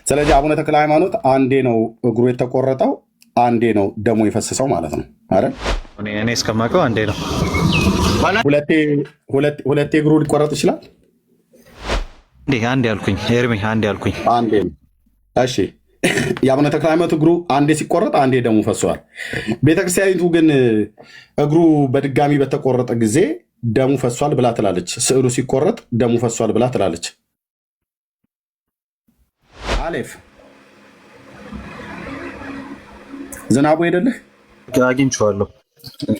ስለዚህ አቡነ ተክለ ሃይማኖት አንዴ ነው እግሩ የተቆረጠው፣ አንዴ ነው ደሙ የፈሰሰው ማለት ነው አይደል? እኔ እስከማውቀው አንዴ ነው። ሁለቴ እግሩ ሊቆረጥ ይችላል። አንዴ አልኩኝ ኤርሚ፣ አንዴ አልኩኝ። አንዴ ነው። እሺ የአቡነ ተክለ ሃይማኖት እግሩ አንዴ ሲቆረጥ አንዴ ደሙ ፈሷል። ቤተክርስቲያኒቱ ግን እግሩ በድጋሚ በተቆረጠ ጊዜ ደሙ ፈሷል ብላ ትላለች። ስዕሉ ሲቆረጥ ደሙ ፈሷል ብላ ትላለች። አሌፍ ዝናቡ አይደለህ? አግኝቼዋለሁ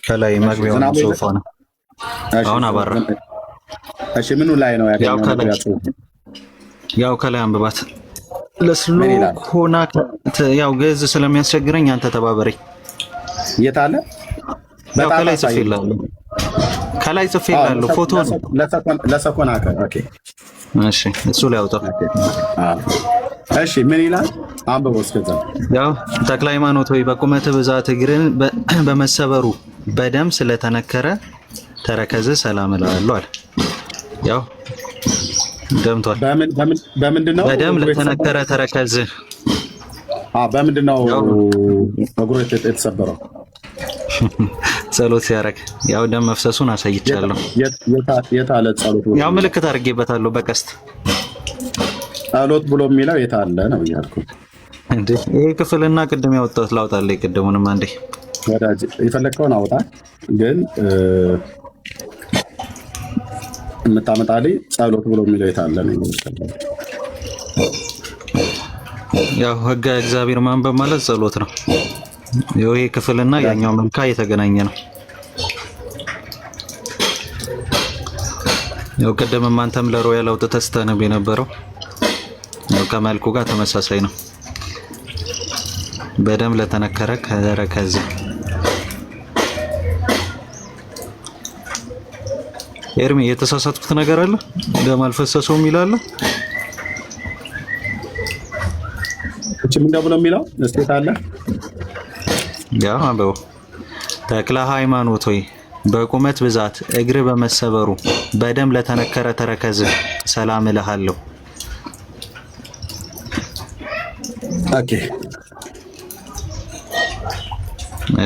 ከላይ መግቢያውን ጽሑፍ ነው። አሁን አባራ። እሺ ምኑ ላይ ነው ያገኘው? ያው ከላይ አንብባት። ለስሎ ሆና ያው ግዕዝ ስለሚያስቸግረኝ አንተ ተባበረኝ። የት አለ? ያው ከላይ ጽፌላለሁ፣ ከላይ ጽፌላለሁ። ፎቶ ነው ለሰኮና። ኦኬ እሺ፣ እሱ ላይ አውጣ። እሺ ምን ይላል? አንብበው እስከዛ። ያው ተክለ ሃይማኖት ሆይ በቁመት ብዛት እግርን በመሰበሩ በደም ስለተነከረ ተረከዝ ሰላም እላለሁ አለ። ያው ደምቷል። በምንድነው? በደም ለተነከረ ተረከዝ። በምንድነው እግሩ የተሰበረው? ጸሎት ሲያደርግ ያው ደም መፍሰሱን አሳይቻለሁ። የት አለ ጸሎት? ያው ምልክት አድርጌበታለሁ በቀስት። ጸሎት ብሎ የሚለው የት አለ ነው እያልኩ እንዴ። ይሄ ክፍልና ቅድም ያወጣሁት ላውጣልህ። ቅድሙንም አንዴ ወዳጅ የፈለግከውን አውጣ፣ ግን የምታመጣልኝ ጸሎት ብሎ የሚለው የት አለ ነው። ያው ሕገ እግዚአብሔር ማንበብ ማለት ጸሎት ነው። ይሄ ክፍልና ያኛው መልካ የተገናኘ ነው። ያው ቅድም አንተም ለሮያል አውጥተህ ስተነብ የነበረው ያው ከመልኩ ጋር ተመሳሳይ ነው። በደም ለተነከረ ተረከዝ። ኤርሚ የተሳሳትኩት ነገር አለ? ደም አልፈሰሰውም ይላል። እቺ ምን ደብሎ የሚለው እስቴት አለ? ያው አንበው። ተክለ ሃይማኖት ሆይ በቁመት ብዛት እግር በመሰበሩ በደም ለተነከረ ተረከዝ ሰላም እልሃለሁ። ኦኬ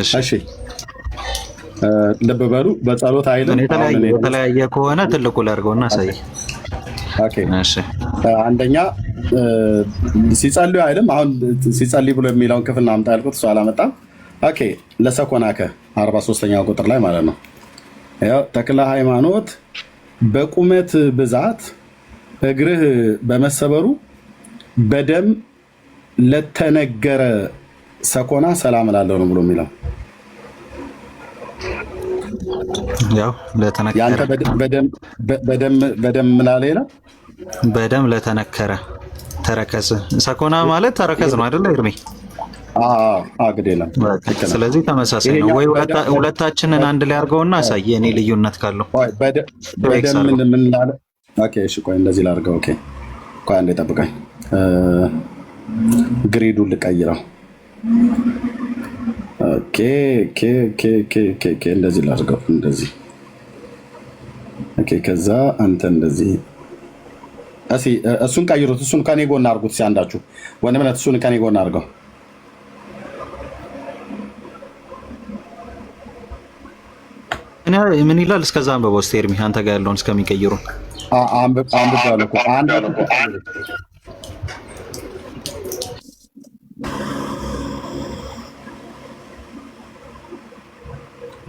እሺ ልብ በሉ። በጸሎት አይልም። የተለያየ ከሆነ ትልቁ ላድርገውና አሳይ። ኦኬ እሺ አንደኛ ሲጸልዩ አይልም። አሁን ሲጸልይ ብሎ የሚለውን ክፍል አምጣ ያልኩት እሱ አላመጣም። ኦኬ ለሰኮናከ 43ኛው ቁጥር ላይ ማለት ነው። ያው ተክለ ሃይማኖት በቁመት ብዛት እግርህ በመሰበሩ በደም ለተነገረ ሰኮና ሰላም እላለሁ ነው ብሎ የሚለው። ያው ለተነከረ ያንተ በደም ምላለ ይላል። በደም ለተነከረ ተረከዝ ሰኮና ማለት ተረከዝ ነው አይደል ኤርሚ? ግዴለም። ስለዚህ ተመሳሳይ ነው ወይ? ሁለታችንን አንድ ላይ አድርገውና አሳየ። እኔ ልዩነት ካለው በደም ምን ላለ? ኦኬ እሺ ቆይ እንደዚህ ላድርገው። ኦኬ ቆይ አንዴ ጠብቀኝ። ግሬዱን ልቀይረው። ኦኬ እንደዚህ ላድርገው። እንደዚህ ኦኬ። ከዛ አንተ እንደዚህ እሱን ቀይሩት። እሱን ከኔ ጎን አድርጉት። ሲያንዳችሁ ወንድምነት እሱን ከኔ ጎን አድርገው። ምን ይላል? እስከዛ አንብበው እስኪ ኤርሚ፣ አንተ ጋር ያለውን እስከሚቀይሩ አንብቤዋለሁ እኮ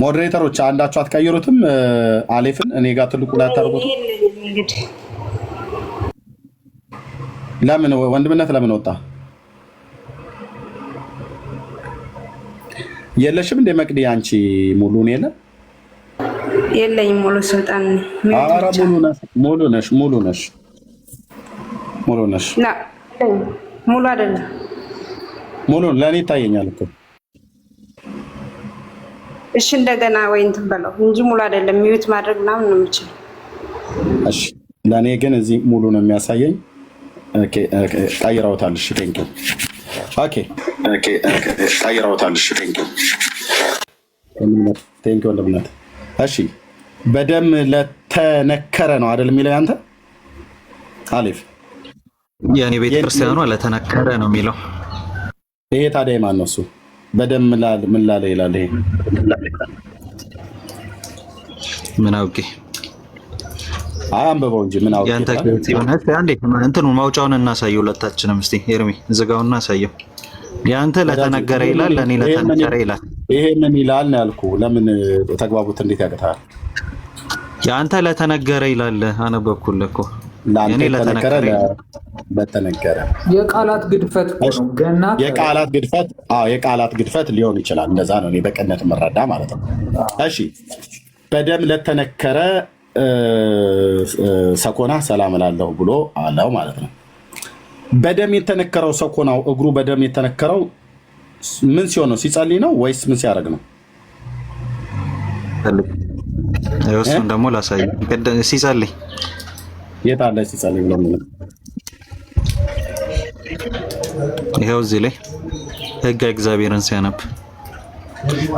ሞዴሬተሮች አንዳችሁ አትቀይሩትም? አሌፍን እኔ ጋር ትልቁ ላይ አታርጉት። ለምን ወንድምነት ለምን ወጣ? የለሽም እንደ መቅዲ አንቺ ሙሉን የለ የለኝም። ሙሉ ስልጣን ኧረ ሙሉ ነሽ ሙሉ አይደለም። ሙሉ ለእኔ ይታየኛል እኮ። እሺ እንደገና ወይ እንትን በለው እንጂ ሙሉ አይደለም። ሚዩት ማድረግ ምናምን ነው የምችለው። እሺ ለእኔ ግን እዚህ ሙሉ ነው የሚያሳየኝ። ኦኬ ቀይረውታል። እሺ ቴንኪው። ኦኬ ቀይረውታል። እሺ ቴንኪው ወንድምነት። እሺ በደም ለተነከረ ነው አይደል የሚለው ያንተ አሊፍ? የኔ ቤተክርስቲያኗ ለተነከረ ነው የሚለው። ይሄ ታዲያ ማን ነው እሱ? በደም ምን ላለ ይላል። ይሄ ምን አውቄ አንብበው እንጂ ምን አውቄ። ያንተ ከሆነስ አንዴ እንትኑን ማውጫውን እናሳየው ሁለታችንም። እስቲ ኤርሚ ዝጋውና እናሳየው። ያንተ ለተነገረ ይላል፣ ለኔ ለተነገረ ይላል። ይሄ ምን ይላል ነው ያልኩ። ለምን ተግባቡት እንዴት ያቀታል? ያንተ ለተነገረ ይላል። አነበብኩልህ እኮ ለኔ ለተነገረ በተነገረ የቃላት ግድፈት ነው ገና የቃላት ግድፈት። አዎ የቃላት ግድፈት ሊሆን ይችላል። እንደዛ ነው እኔ በቀነት መረዳ ማለት ነው። እሺ በደም ለተነከረ ሰኮና ሰላም እላለሁ ብሎ አለው ማለት ነው። በደም የተነከረው ሰኮናው እግሩ በደም የተነከረው ምን ሲሆን ነው? ሲጸልይ ነው ወይስ ምን ሲያደርግ ነው? እሱን ደግሞ ላሳይ። ሲጸልይ የት አለ ሲጸልይ ብሎ ነው? ይሄው እዚህ ላይ ሕገ እግዚአብሔርን ሲያነብ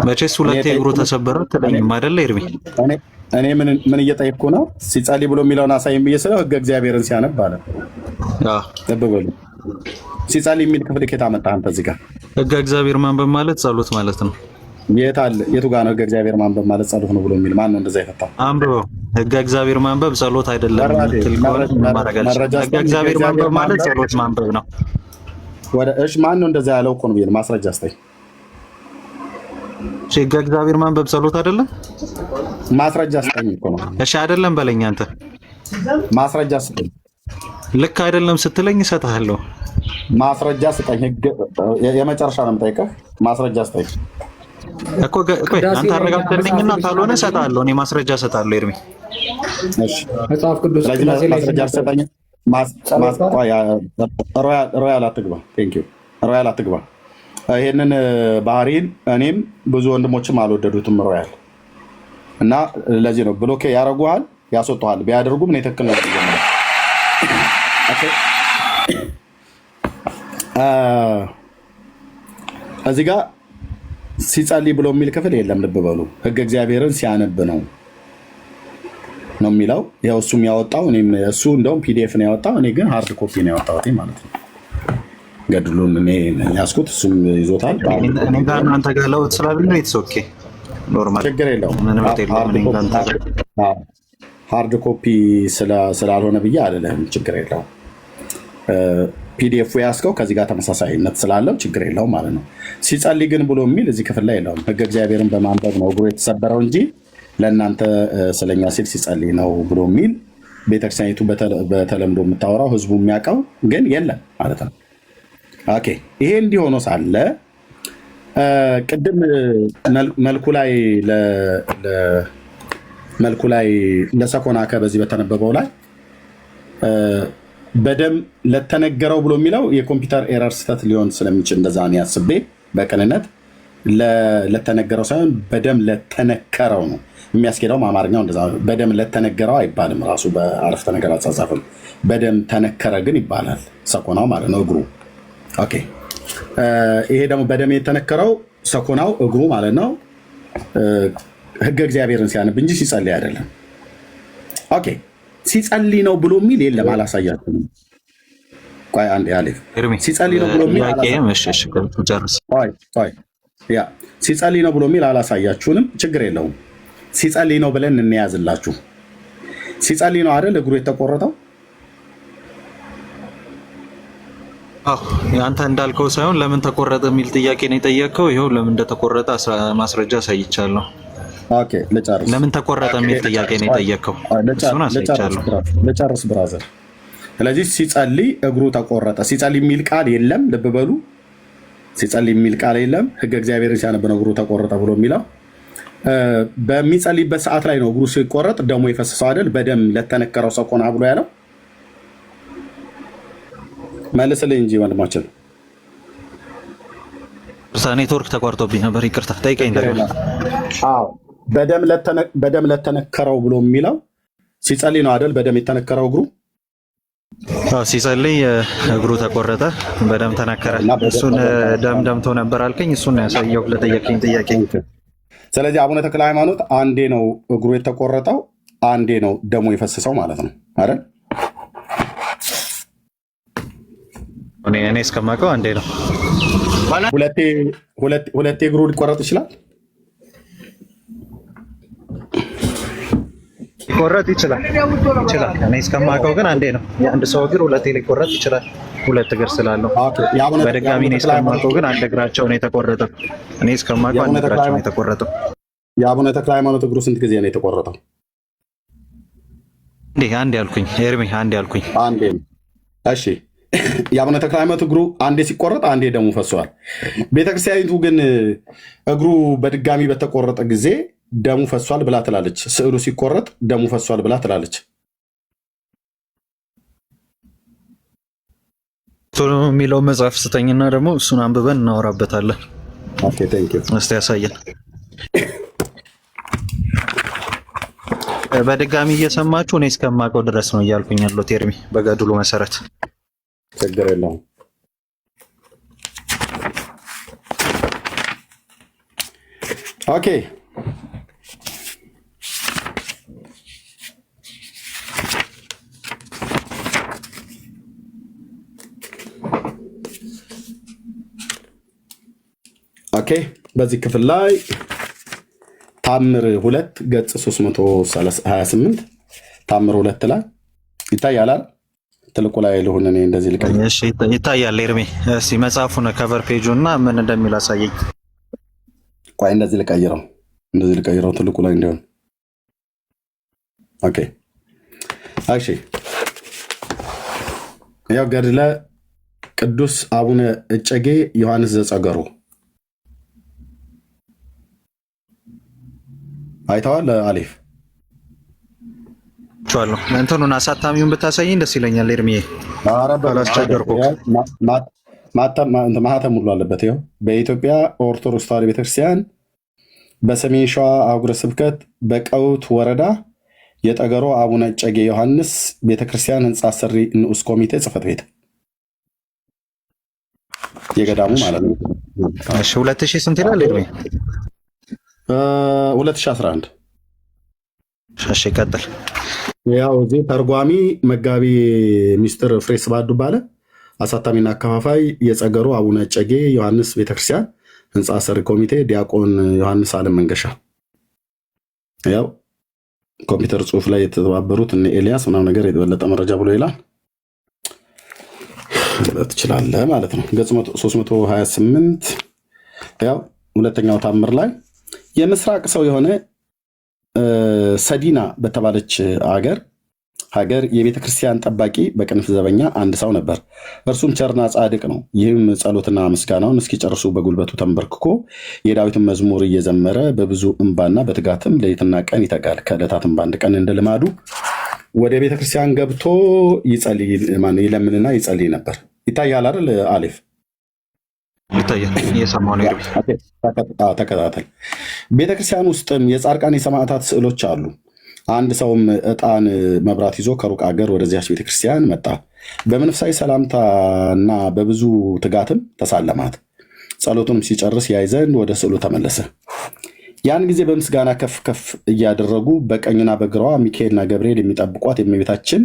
መቼስ ሁለቴ እግሩ ተሰበረ ትለኝም አይደለ ኤርሚ? እኔ ምን እየጠየቅኩ ነው? ሲጸልይ ብሎ የሚለውን አሳይም ብዬ ስለው ሕገ እግዚአብሔርን ሲያነብ አለ። ተበበሉ ሲጸልይ የሚል ክፍል ከየት አመጣህ አንተ? እዚህ ጋር ሕገ እግዚአብሔር ማንበብ ማለት ጸሎት ማለት ነው። የት አለ? የቱ ጋር ነው ሕገ እግዚአብሔር ማንበብ ማለት ጸሎት ነው ብሎ የሚል? ማን ነው እንደዛ የፈታው? አንብበው። ሕገ እግዚአብሔር ማንበብ ጸሎት አይደለም የምትል ከሆነ ሕገ እግዚአብሔር ማንበብ ማለት ጸሎት ማንበብ ነው። እሺ ማን ነው እንደዛ ያለው እኮ ነው ብዬ ማስረጃ አስተይ። ሕገ እግዚአብሔር ማንበብ ጸሎት አይደለም? ማስረጃ አስተኝ እኮ ነው። እሺ አይደለም በለኝ አንተ። ማስረጃ አስተኝ። ልክ አይደለም ስትለኝ እሰጥሃለሁ። ማስረጃ ስጠኝ። የመጨረሻ ነው የምጠይቀህ። ማስረጃ ስጠኝ እኮ። ቆይ አንተ አረጋግጥልኝና ካልሆነ እሰጥሃለሁ። እኔ ማስረጃ እሰጥሃለሁ ኤርሚ። እሺ መጽሐፍ ቅዱስ ማስረጃ ስጠኝ። ሮያል አትግባ። ቴንክ ዩ ሮያል አትግባ። ይሄንን ባህሪን እኔም ብዙ ወንድሞችም አልወደዱትም ሮያል። እና ለዚህ ነው ብሎኬ ያደርጉሃል፣ ያስወጡሃል። ቢያደርጉም እኔ ትክክል ነው ይጀምራል። እዚህ ጋር ሲጸልይ ብሎ የሚል ክፍል የለም። ልብ በሉ። ሕገ እግዚአብሔርን ሲያነብ ነው የሚለው። ያው እሱም ያወጣው እኔም እሱ እንደውም ፒዲኤፍ ነው ያወጣው፣ እኔ ግን ሃርድ ኮፒ ነው ያወጣሁት ማለት ነው። ገድሉን እኔ ያስኩት እሱም ይዞታል። እኔ ጋር አንተ ጋር ለውጥ ስላለ ኢትስ ኦኬ ኖርማል፣ ችግር የለውም። ሃርድ ኮፒ ስላልሆነ ብዬ አልልህም፣ ችግር የለውም። ፒዲኤፍ ያስከው ከዚህ ጋር ተመሳሳይነት ስላለው ችግር የለውም ማለት ነው። ሲጸልይ ግን ብሎ የሚል እዚህ ክፍል ላይ የለውም። ሕገ እግዚአብሔርን በማንበብ ነው እግሩ የተሰበረው እንጂ ለእናንተ ስለኛ ሲል ሲጸልይ ነው ብሎ የሚል ቤተክርስቲያኒቱ በተለምዶ የምታወራው ህዝቡ የሚያውቀው ግን የለም ማለት ነው። ኦኬ ይሄ እንዲሆኖ ሳለ ቅድም መልኩ ላይ ለሰኮናከ በዚህ በተነበበው ላይ በደም ለተነገረው ብሎ የሚለው የኮምፒውተር ኤረር ስህተት ሊሆን ስለሚችል እንደዛ ነው ያስቤ በቅንነት ለተነገረው ሳይሆን በደም ለተነከረው ነው የሚያስኬደው። አማርኛው እንደዛ በደም ለተነገረው አይባልም፣ ራሱ በአረፍተ ነገር አጻጻፍም በደም ተነከረ ግን ይባላል። ሰኮናው ማለት ነው እግሩ። ኦኬ ይሄ ደግሞ በደም የተነከረው ሰኮናው እግሩ ማለት ነው። ሕገ እግዚአብሔርን ሲያነብ እንጂ ሲጸልይ አይደለም። ኦኬ ሲጸልይ ነው ብሎ የሚል የለም፣ አላሳያችሁም። ቆይ አንዴ አሌፍ ሲጸልይ ነው ብሎ የሚል ሲጸልይ ነው ብሎ የሚል አላሳያችሁንም። ችግር የለውም። ሲጸልይ ነው ብለን እንያዝላችሁ። ሲጸልይ ነው አይደል እግሩ የተቆረጠው? አንተ እንዳልከው ሳይሆን ለምን ተቆረጠ የሚል ጥያቄ ነው የጠየቀው። ይኸው ለምን እንደተቆረጠ ማስረጃ አሳይቻለሁ። ኦኬ ልጨርስ። ለምን ተቆረጠ የሚል ጥያቄ ነው የጠየቀው። እሱን አሳይቻለሁ። ልጨርስ ብራዘር። ስለዚህ ሲጸልይ እግሩ ተቆረጠ። ሲጸልይ የሚል ቃል የለም። ልብ በሉ። ሲጸልይ የሚል ቃል የለም። ሕገ እግዚአብሔርን ሲያነብ ነው እግሩ ተቆረጠ ብሎ የሚለው። በሚጸልይበት ሰዓት ላይ ነው እግሩ ሲቆረጥ ደሙ የፈሰሰው አይደል? በደም ለተነከረው ሰኮና ብሎ ያለው። መልስልኝ እንጂ ወንድማችን። ኔትወርክ ተቋርጦብኝ ነበር፣ ይቅርታ ጠይቀኝ ደግሞ። በደም ለተነከረው ብሎ የሚለው ሲጸልይ ነው አይደል? በደም የተነከረው እግሩ ሲጸልይ እግሩ ተቆረጠ፣ በደም ተነከረ። እሱን ደም ደምቶ ነበር አልከኝ። እሱን ያሳየው ለጠየቀኝ ጥያቄ። ስለዚህ አቡነ ተክለ ሃይማኖት አንዴ ነው እግሩ የተቆረጠው፣ አንዴ ነው ደሙ የፈሰሰው ማለት ነው አይደል? እኔ እስከማውቀው አንዴ ነው። ሁለቴ እግሩ ሊቆረጥ ይችላል። ሊቆረጥ ይችላል። እኔ እስከማውቀው ግን አንዴ ነው። የአንድ ሰው እግር ሁለቴ ሊቆረጥ ይችላል፣ ሁለት እግር ስላለው። በድጋሚ እኔ እስከማውቀው ግን አንድ እግራቸው ነው የተቆረጠው። እኔ እስከማውቀው አንድ እግራቸው ነው የተቆረጠው። የአቡነ ተክለ ሃይማኖት እግሩ ስንት ጊዜ ነው የተቆረጠው? አንዴ አልኩኝ ኤርሚ፣ አንዴ አልኩኝ። አንዴ። እሺ የአቡነ ተክለ ሃይማኖት እግሩ አንዴ ሲቆረጥ አንዴ ደሙ ፈሷል። ቤተክርስቲያኒቱ ግን እግሩ በድጋሚ በተቆረጠ ጊዜ ደሙ ፈሷል ብላ ትላለች። ስዕሉ ሲቆረጥ ደሙ ፈሷል ብላ ትላለች። ቶሎ የሚለው መጽሐፍ ስጠኝና ደግሞ እሱን አንብበን እናወራበታለን። ኦኬ ቴንክ ዩ። እስቲ ያሳየን። በድጋሚ እየሰማችሁ እኔ እስከማውቀው ድረስ ነው እያልኩኝ ያለው ኤርሚ፣ በገድሉ መሰረት ችግር የለውም። ኦኬ ኦኬ በዚህ ክፍል ላይ ታምር 2 ገጽ 328 ታምር 2 ላይ ይታያል። ትልቁ ላይ ልሁን እኔ እንደዚህ ልቀይ። እሺ ይታያል። ኤርሚ እስቲ መጽሐፉን ከቨር ፔጁና ምን እንደሚል አሳየኝ። ቆይ እንደዚህ ልቀይረው ትልቁ ላይ እንዲሆን። ኦኬ እሺ ያው ገድለ ቅዱስ አቡነ እጨጌ ዮሐንስ ዘጸገሮ አይተዋል። አሊፍ ቻለው እንትኑን አሳታሚውን ብታሳየኝ ደስ ይለኛል ኤርሚዬ። አላስቸገርኩም። ማህተም ሙሉ አለበት። ይኸው በኢትዮጵያ ኦርቶዶክስ ተዋሕዶ ቤተክርስቲያን በሰሜን ሸዋ አህጉረ ስብከት በቀውት ወረዳ የጠገሮ አቡነ እጨጌ ዮሐንስ ቤተክርስቲያን ህንፃ አሰሪ ንዑስ ኮሚቴ ጽሕፈት ቤት የገዳሙ ማለት ነው። እሺ 2000 ስንት ይላል ኤርሚ? 2011። እሺ ቀጥል። ያው እዚህ ተርጓሚ መጋቢ ሚስጥር ፍሬ ስባዱ ባለ፣ አሳታሚና አከፋፋይ የጸገሮ አቡነ እጨጌ ዮሐንስ ቤተክርስቲያን ህንፃ አሰሪ ኮሚቴ ዲያቆን ዮሐንስ አለም መንገሻ። ያው ኮምፒውተር ጽሑፍ ላይ የተባበሩት እነ ኤልያስ ምናምን ነገር የተበለጠ መረጃ ብሎ ይላል ትችላለህ ማለት ነው። ገጽ 328 ያው ሁለተኛው ታምር ላይ የምስራቅ ሰው የሆነ ሰዲና በተባለች ሀገር የቤተ ክርስቲያን ጠባቂ በቅንፍ ዘበኛ አንድ ሰው ነበር። እርሱም ቸርና ጻድቅ ነው። ይህም ጸሎትና ምስጋናውን እስኪጨርሱ በጉልበቱ ተንበርክኮ የዳዊትን መዝሙር እየዘመረ በብዙ እንባና በትጋትም ሌሊትና ቀን ይተጋል። ከዕለታትም በአንድ ቀን እንደ ልማዱ ወደ ቤተ ክርስቲያን ገብቶ ይለምንና ይጸልይ ነበር። ይታያል አይደል አሌፍ? ይታያል። እየሰማሁ ነው። ተከታተል። ቤተክርስቲያን ውስጥም የጻድቃን የሰማዕታት ስዕሎች አሉ። አንድ ሰውም ዕጣን መብራት ይዞ ከሩቅ አገር ወደዚያች ቤተክርስቲያን መጣ። በመንፈሳዊ ሰላምታና በብዙ ትጋትም ተሳለማት። ጸሎቱንም ሲጨርስ ያይ ዘንድ ወደ ስዕሉ ተመለሰ። ያን ጊዜ በምስጋና ከፍ ከፍ እያደረጉ በቀኝና በግራዋ ሚካኤልና ገብርኤል የሚጠብቋት የእመቤታችን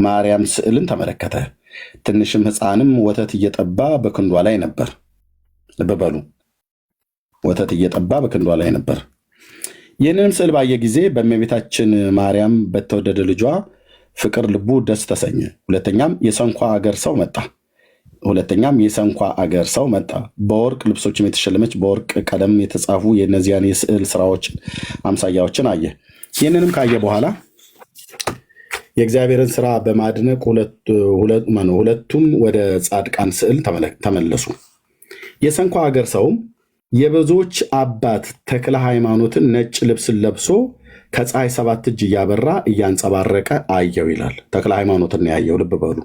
ማርያም ስዕልን ተመለከተ። ትንሽም ሕፃንም ወተት እየጠባ በክንዷ ላይ ነበር። ልብ በሉ፣ ወተት እየጠባ በክንዷ ላይ ነበር። ይህንንም ስዕል ባየ ጊዜ በእመቤታችን ማርያም በተወደደ ልጇ ፍቅር ልቡ ደስ ተሰኘ። ሁለተኛም የሰንኳ አገር ሰው መጣ። በወርቅ ልብሶችም የተሸለመች በወርቅ ቀለም የተጻፉ የእነዚያን የስዕል ስራዎችን አምሳያዎችን አየ። ይህንንም ካየ በኋላ የእግዚአብሔርን ስራ በማድነቅ ሁለቱም ወደ ጻድቃን ስዕል ተመለሱ። የሰንኳ ሀገር ሰውም የብዙዎች አባት ተክለ ሃይማኖትን ነጭ ልብስን ለብሶ ከፀሐይ 7 እጅ እያበራ እያንጸባረቀ አየው ይላል። ተክለ ሃይማኖትን ያየው። ልብ በሉ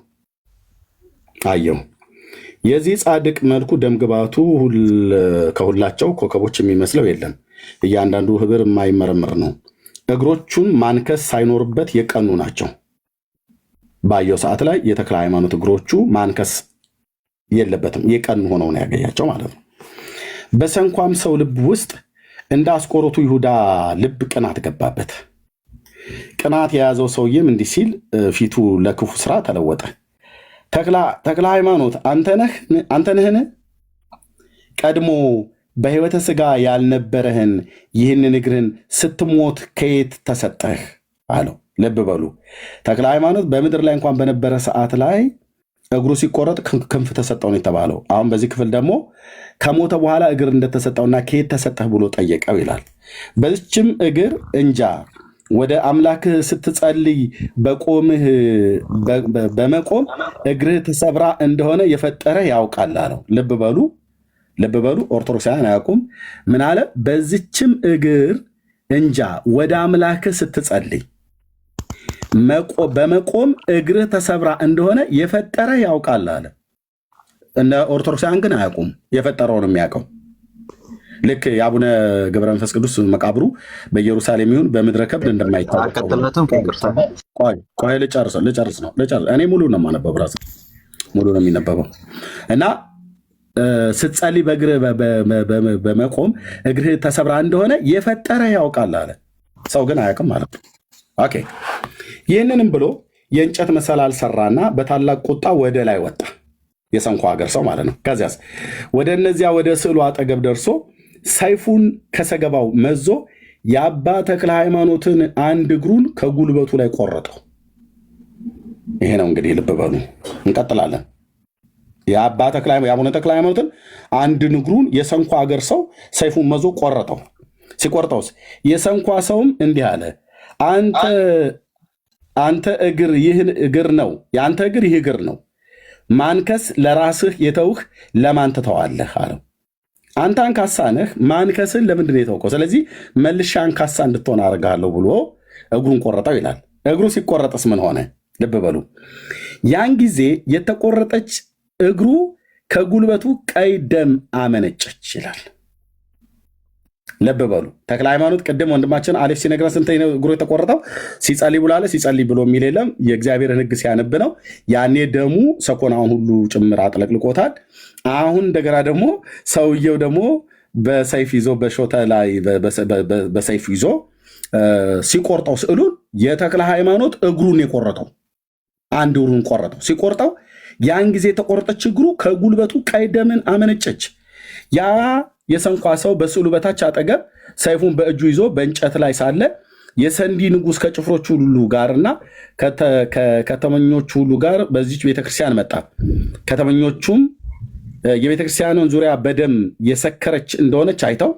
አየው። የዚህ ጻድቅ መልኩ ደምግባቱ ከሁላቸው ኮከቦች የሚመስለው የለም። እያንዳንዱ ህብር የማይመረምር ነው። እግሮቹን ማንከስ ሳይኖርበት የቀኑ ናቸው። ባየው ሰዓት ላይ የተክለ ሃይማኖት እግሮቹ ማንከስ የለበትም፣ የቀኑ ሆነው ነው ያገኛቸው ማለት ነው። በሰንኳም ሰው ልብ ውስጥ እንደ አስቆሮቱ ይሁዳ ልብ ቅናት ገባበት። ቅናት የያዘው ሰውዬም እንዲህ ሲል ፊቱ ለክፉ ስራ ተለወጠ። ተክለ ሃይማኖት አንተ ነህን? ቀድሞ በሕይወተ ሥጋ ያልነበረህን ይህንን እግርህን ስትሞት ከየት ተሰጠህ አለው። ልብ በሉ ተክለ ሃይማኖት በምድር ላይ እንኳን በነበረ ሰዓት ላይ እግሩ ሲቆረጥ ክንፍ ተሰጠው ነው የተባለው። አሁን በዚህ ክፍል ደግሞ ከሞተ በኋላ እግር እንደተሰጠውና ከየት ተሰጠህ ብሎ ጠየቀው ይላል። በዚችም እግር እንጃ ወደ አምላክህ ስትጸልይ በመቆም እግርህ ተሰብራ እንደሆነ የፈጠረህ ያውቃል አለው። ልብ በሉ ኦርቶዶክሳውያን አያውቁም። ምን አለ? በዚችም እግር እንጃ ወደ አምላክህ ስትጸልይ በመቆም እግርህ ተሰብራ እንደሆነ የፈጠረህ ያውቃል አለ። እነ ኦርቶዶክሳውያን ግን አያውቁም። የፈጠረውን የሚያውቀው ልክ የአቡነ ገብረ መንፈስ ቅዱስ መቃብሩ በኢየሩሳሌም ይሁን በምድረ ከብድ እንደማይታወቅ ልጨርስ ነው። እኔ ሙሉ ነው የማነበው፣ ብራስ ሙሉ ነው የሚነበበው እና ስትጸልይ በእግርህ በመቆም እግርህ ተሰብራ እንደሆነ የፈጠረህ ያውቃል አለ። ሰው ግን አያውቅም ማለት ነው። ኦኬ። ይህንንም ብሎ የእንጨት መሰላል ሰራና በታላቅ ቁጣ ወደ ላይ ወጣ። የሰንኳ ሀገር ሰው ማለት ነው። ከዚያስ ወደ እነዚያ ወደ ስዕሉ አጠገብ ደርሶ ሰይፉን ከሰገባው መዞ የአባ ተክለ ሃይማኖትን አንድ እግሩን ከጉልበቱ ላይ ቆረጠው። ይሄ ነው እንግዲህ ልብ በሉ። እንቀጥላለን። የአቡነ ተክለ ሃይማኖትን አንድ እግሩን የሰንኳ ሀገር ሰው ሰይፉን መዞ ቆረጠው። ሲቆርጠውስ የሰንኳ ሰውም እንዲህ አለ፣ አንተ እግር ይህ እግር ነው፣ የአንተ እግር ይህ እግር ነው። ማንከስ ለራስህ የተውህ ለማን ትተዋለህ አለው። አንተ አንካሳ ነህ፣ ማንከስን ለምንድን ነው የተውከው? ስለዚህ መልሼ አንካሳ እንድትሆን አደርግሃለሁ ብሎ እግሩን ቆረጠው ይላል። እግሩ ሲቆረጥስ ምን ሆነ? ልብ በሉ። ያን ጊዜ የተቆረጠች እግሩ ከጉልበቱ ቀይ ደም አመነጨች ይላል። ልብ በሉ። ተክለ ሃይማኖት ቅድም ወንድማችን አሌፍ ሲነግረን ስንት እግሩ የተቆረጠው? ሲጸልይ ብሎ አለ። ሲጸልይ ብሎ የሚል የለም። የእግዚአብሔርን ሕግ ሲያነብ ነው። ያኔ ደሙ ሰኮናውን ሁሉ ጭምር አጥለቅልቆታል። አሁን እንደገና ደግሞ ሰውየው ደግሞ በሰይፍ ይዞ በሾተ ላይ በሰይፍ ይዞ ሲቆርጠው ስዕሉን የተክለ ሃይማኖት እግሩን የቆረጠው አንድ እግሩን ቆረጠው። ሲቆርጠው ያን ጊዜ የተቆረጠች እግሩ ከጉልበቱ ቀይ ደምን አመነጨች። ያ የሰንኳ ሰው በስዕሉ በታች አጠገብ ሰይፉን በእጁ ይዞ በእንጨት ላይ ሳለ የሰንዲ ንጉሥ ከጭፍሮች ሁሉ ጋርና ከተመኞቹ ሁሉ ጋር በዚች ቤተክርስቲያን መጣ። ከተመኞቹም የቤተክርስቲያንን ዙሪያ በደም የሰከረች እንደሆነች አይተው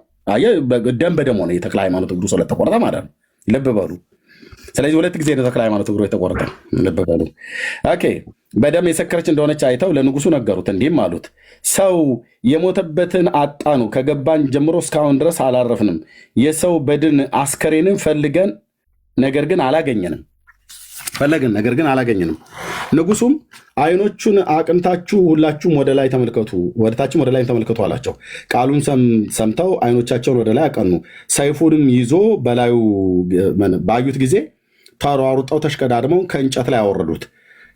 ደም በደም ሆነ። የተክለ ሃይማኖት እግሩ ስለተቆረጠ ማለት ነው። ልብ በሉ። ስለዚህ ሁለት ጊዜ ነው ተክለ ሃይማኖት እግሩ የተቆረጠ። ልብ በሉ። ኦኬ። በደም የሰከረች እንደሆነች አይተው ለንጉሱ ነገሩት። እንዲህም አሉት፣ ሰው የሞተበትን አጣኑ። ከገባን ጀምሮ እስካሁን ድረስ አላረፍንም። የሰው በድን አስከሬንን ፈለግን፣ ነገር ግን አላገኘንም። ንጉሱም ዓይኖቹን አቅንታችሁ ሁላችሁም ወደ ላይ ተመልከቱ፣ ወደታችም ወደ ላይ ተመልከቱ አላቸው። ቃሉን ሰምተው ዓይኖቻቸውን ወደ ላይ አቀኑ። ሰይፉንም ይዞ በላዩ ባዩት ጊዜ ተሯሩጠው ተሽቀዳድመው ከእንጨት ላይ አወረዱት።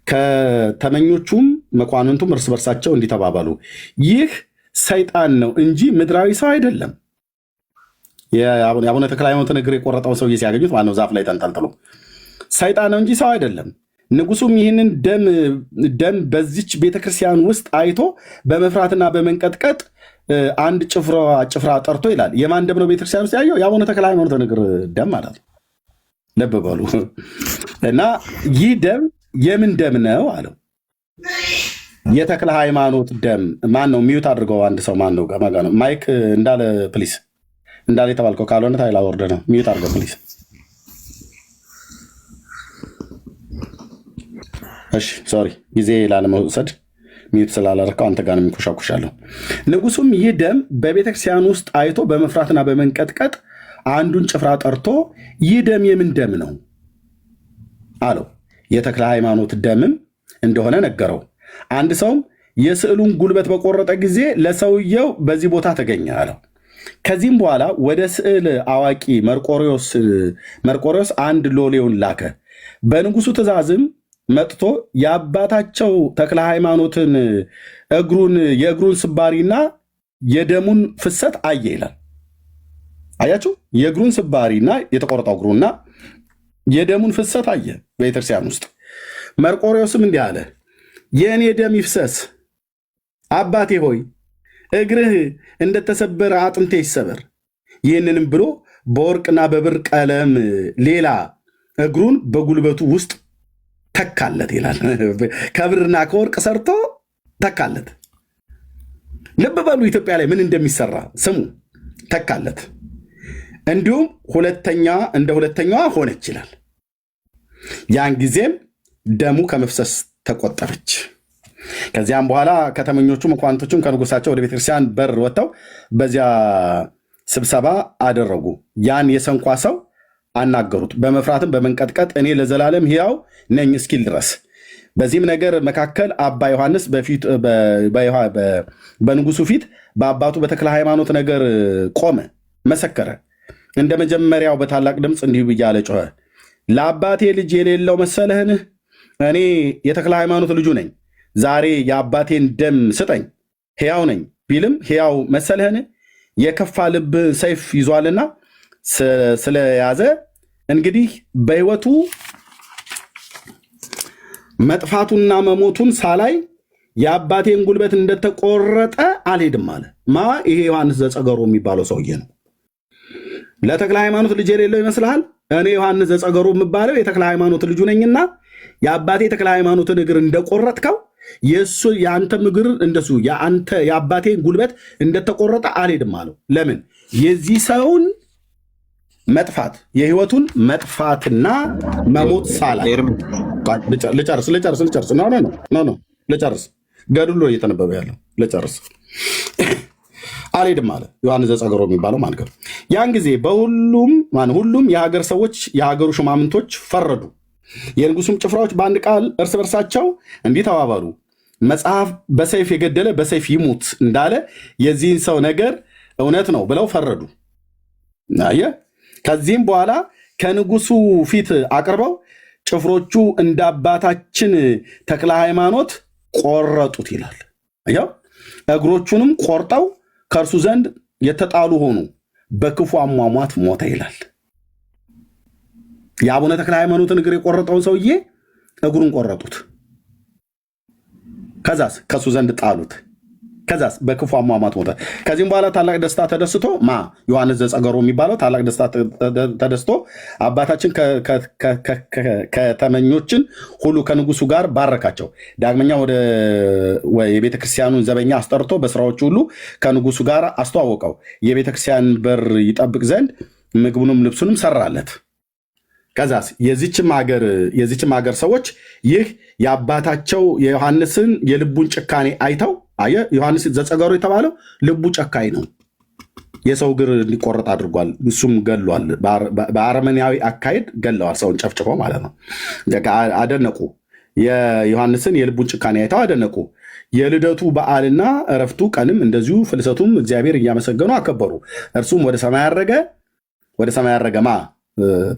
ከተመኞቹም መኳንንቱም እርስ በርሳቸው እንዲተባባሉ ይህ ሰይጣን ነው እንጂ ምድራዊ ሰው አይደለም። የአቡነ ተክለ ሃይማኖትን እግር የቆረጠው ሰውዬ ሲያገኙት ማነው ዛፍ ላይ ተንጠልጥሎ ሰይጣን ነው እንጂ ሰው አይደለም። ንጉሱም ይህንን ደም በዚች ቤተክርስቲያን ውስጥ አይቶ በመፍራትና በመንቀጥቀጥ አንድ ጭፍራ ጠርቶ ይላል። የማን ደም ነው ቤተክርስቲያን ውስጥ ያየው? የአቡነ ተክለ ሃይማኖትን እግር ደም ማለት ነው። ልብ በሉ። እና ይህ ደም የምን ደም ነው አለው። የተክለ ሃይማኖት ደም። ማን ነው? ሚዩት አድርገው አንድ ሰው ማን ነው? ገማጋ ነው። ማይክ እንዳለ ፕሊስ፣ እንዳለ የተባልከው ካልሆነ ታይላ ወርደ ነው። ሚዩት አድርገው ፕሊስ። እሺ ሶሪ፣ ጊዜ ላለመውሰድ ሚዩት ስላላረከው አንተ ጋር የሚኮሻኩሻለሁ። ንጉሱም ይህ ደም በቤተክርስቲያን ውስጥ አይቶ በመፍራትና በመንቀጥቀጥ አንዱን ጭፍራ ጠርቶ ይህ ደም የምን ደም ነው አለው። የተክለ ሃይማኖት ደምም እንደሆነ ነገረው። አንድ ሰውም የስዕሉን ጉልበት በቆረጠ ጊዜ ለሰውየው በዚህ ቦታ ተገኘ አለው። ከዚህም በኋላ ወደ ስዕል አዋቂ መርቆሬዎስ አንድ ሎሌውን ላከ። በንጉሱ ትእዛዝም መጥቶ የአባታቸው ተክለ ሃይማኖትን የእግሩን ስባሪና የደሙን ፍሰት አየ ይላል። አያችሁ፣ የእግሩን ስባሪና የተቆረጠው እግሩና የደሙን ፍሰት አየ በቤተክርስቲያን ውስጥ። መርቆሬዎስም እንዲህ አለ፣ የእኔ ደም ይፍሰስ። አባቴ ሆይ እግርህ እንደተሰበረ አጥንቴ ይሰበር። ይህንንም ብሎ በወርቅና በብር ቀለም ሌላ እግሩን በጉልበቱ ውስጥ ተካለት ይላል። ከብርና ከወርቅ ሰርቶ ተካለት። ልብ በሉ ኢትዮጵያ ላይ ምን እንደሚሰራ ስሙ። ተካለት። እንዲሁም እንደ ሁለተኛዋ ሆነች ይላል። ያን ጊዜም ደሙ ከመፍሰስ ተቆጠበች። ከዚያም በኋላ ከተመኞቹ መኳንቶቹም ከንጉሳቸው ወደ ቤተክርስቲያን በር ወጥተው በዚያ ስብሰባ አደረጉ። ያን የሰንኳ ሰው አናገሩት፣ በመፍራትም በመንቀጥቀጥ እኔ ለዘላለም ሕያው ነኝ እስኪል ድረስ። በዚህም ነገር መካከል አባ ዮሐንስ በንጉሱ ፊት በአባቱ በተክለ ሃይማኖት ነገር ቆመ፣ መሰከረ። እንደ መጀመሪያው በታላቅ ድምፅ እንዲሁ እያለ ጮኸ፣ ለአባቴ ልጅ የሌለው መሰለህን? እኔ የተክለ ሃይማኖት ልጁ ነኝ። ዛሬ የአባቴን ደም ስጠኝ፣ ሕያው ነኝ ቢልም ሕያው መሰለህን? የከፋ ልብ ሰይፍ ይዟልና ስለያዘ እንግዲህ በሕይወቱ መጥፋቱና መሞቱን ሳላይ የአባቴን ጉልበት እንደተቆረጠ አልሄድም አለ። ይሄ ዮሐንስ ዘጸገሮ የሚባለው ሰውዬ ነው። ለተክለ ሃይማኖት ልጅ የሌለው ይመስልሃል? እኔ ዮሐንስ ዘጸገሮ የምባለው የተክለ ሃይማኖት ልጁ ነኝና የአባቴ ተክለ ሃይማኖትን እግር እንደቆረጥከው የአንተም እግር እንደሱ የአባቴን ጉልበት እንደተቆረጠ አልሄድም አለው። ለምን? የዚህ ሰውን መጥፋት የህይወቱን መጥፋትና መሞት ሳላ ልጨርስ ገድሎ እየተነበበ ያለው ልጨርስ አልሄድም አለ ዮሐንስ ዘጸገሮ የሚባለው ማለት ነው። ያን ጊዜ ሁሉም የሀገር ሰዎች የሀገሩ ሽማምንቶች ፈረዱ። የንጉሱም ጭፍራዎች በአንድ ቃል እርስ በርሳቸው እንዲህ ተባባሉ፣ መጽሐፍ በሰይፍ የገደለ በሰይፍ ይሙት እንዳለ የዚህን ሰው ነገር እውነት ነው ብለው ፈረዱ። ከዚህም በኋላ ከንጉሱ ፊት አቅርበው ጭፍሮቹ እንደ አባታችን ተክለ ሃይማኖት ቆረጡት ይላል። እግሮቹንም ቆርጠው ከእርሱ ዘንድ የተጣሉ ሆኑ፣ በክፉ አሟሟት ሞተ ይላል። የአቡነ ተክለ ሃይማኖትን እግር የቆረጠውን ሰውዬ እግሩን ቆረጡት። ከዛስ ከእሱ ዘንድ ጣሉት። ከዛስ በክፉ አሟሟት ሞተ። ከዚህም በኋላ ታላቅ ደስታ ተደስቶ ዮሐንስ ዘጸገሮ የሚባለው ታላቅ ደስታ ተደስቶ አባታችን ከተመኞችን ሁሉ ከንጉሱ ጋር ባረካቸው። ዳግመኛ ወደ የቤተክርስቲያኑን ዘበኛ አስጠርቶ በስራዎች ሁሉ ከንጉሱ ጋር አስተዋወቀው። የቤተክርስቲያን በር ይጠብቅ ዘንድ ምግቡንም ልብሱንም ሰራለት። ከዛስ የዚችም ሀገር ሰዎች ይህ የአባታቸው የዮሐንስን የልቡን ጭካኔ አይተው ዮሐንስ ዘጸገሮ የተባለው ልቡ ጨካኝ ነው። የሰው እግር እንዲቆረጥ አድርጓል። እሱም ገሏል። በአረመኔያዊ አካሄድ ገለዋል። ሰውን ጨፍጭፎ ማለት ነው። አደነቁ። የዮሐንስን የልቡን ጭካኔ አይተው አደነቁ። የልደቱ በዓልና እረፍቱ ቀንም እንደዚሁ ፍልሰቱም እግዚአብሔር እያመሰገኑ አከበሩ። እርሱም ወደ ሰማይ ያረገ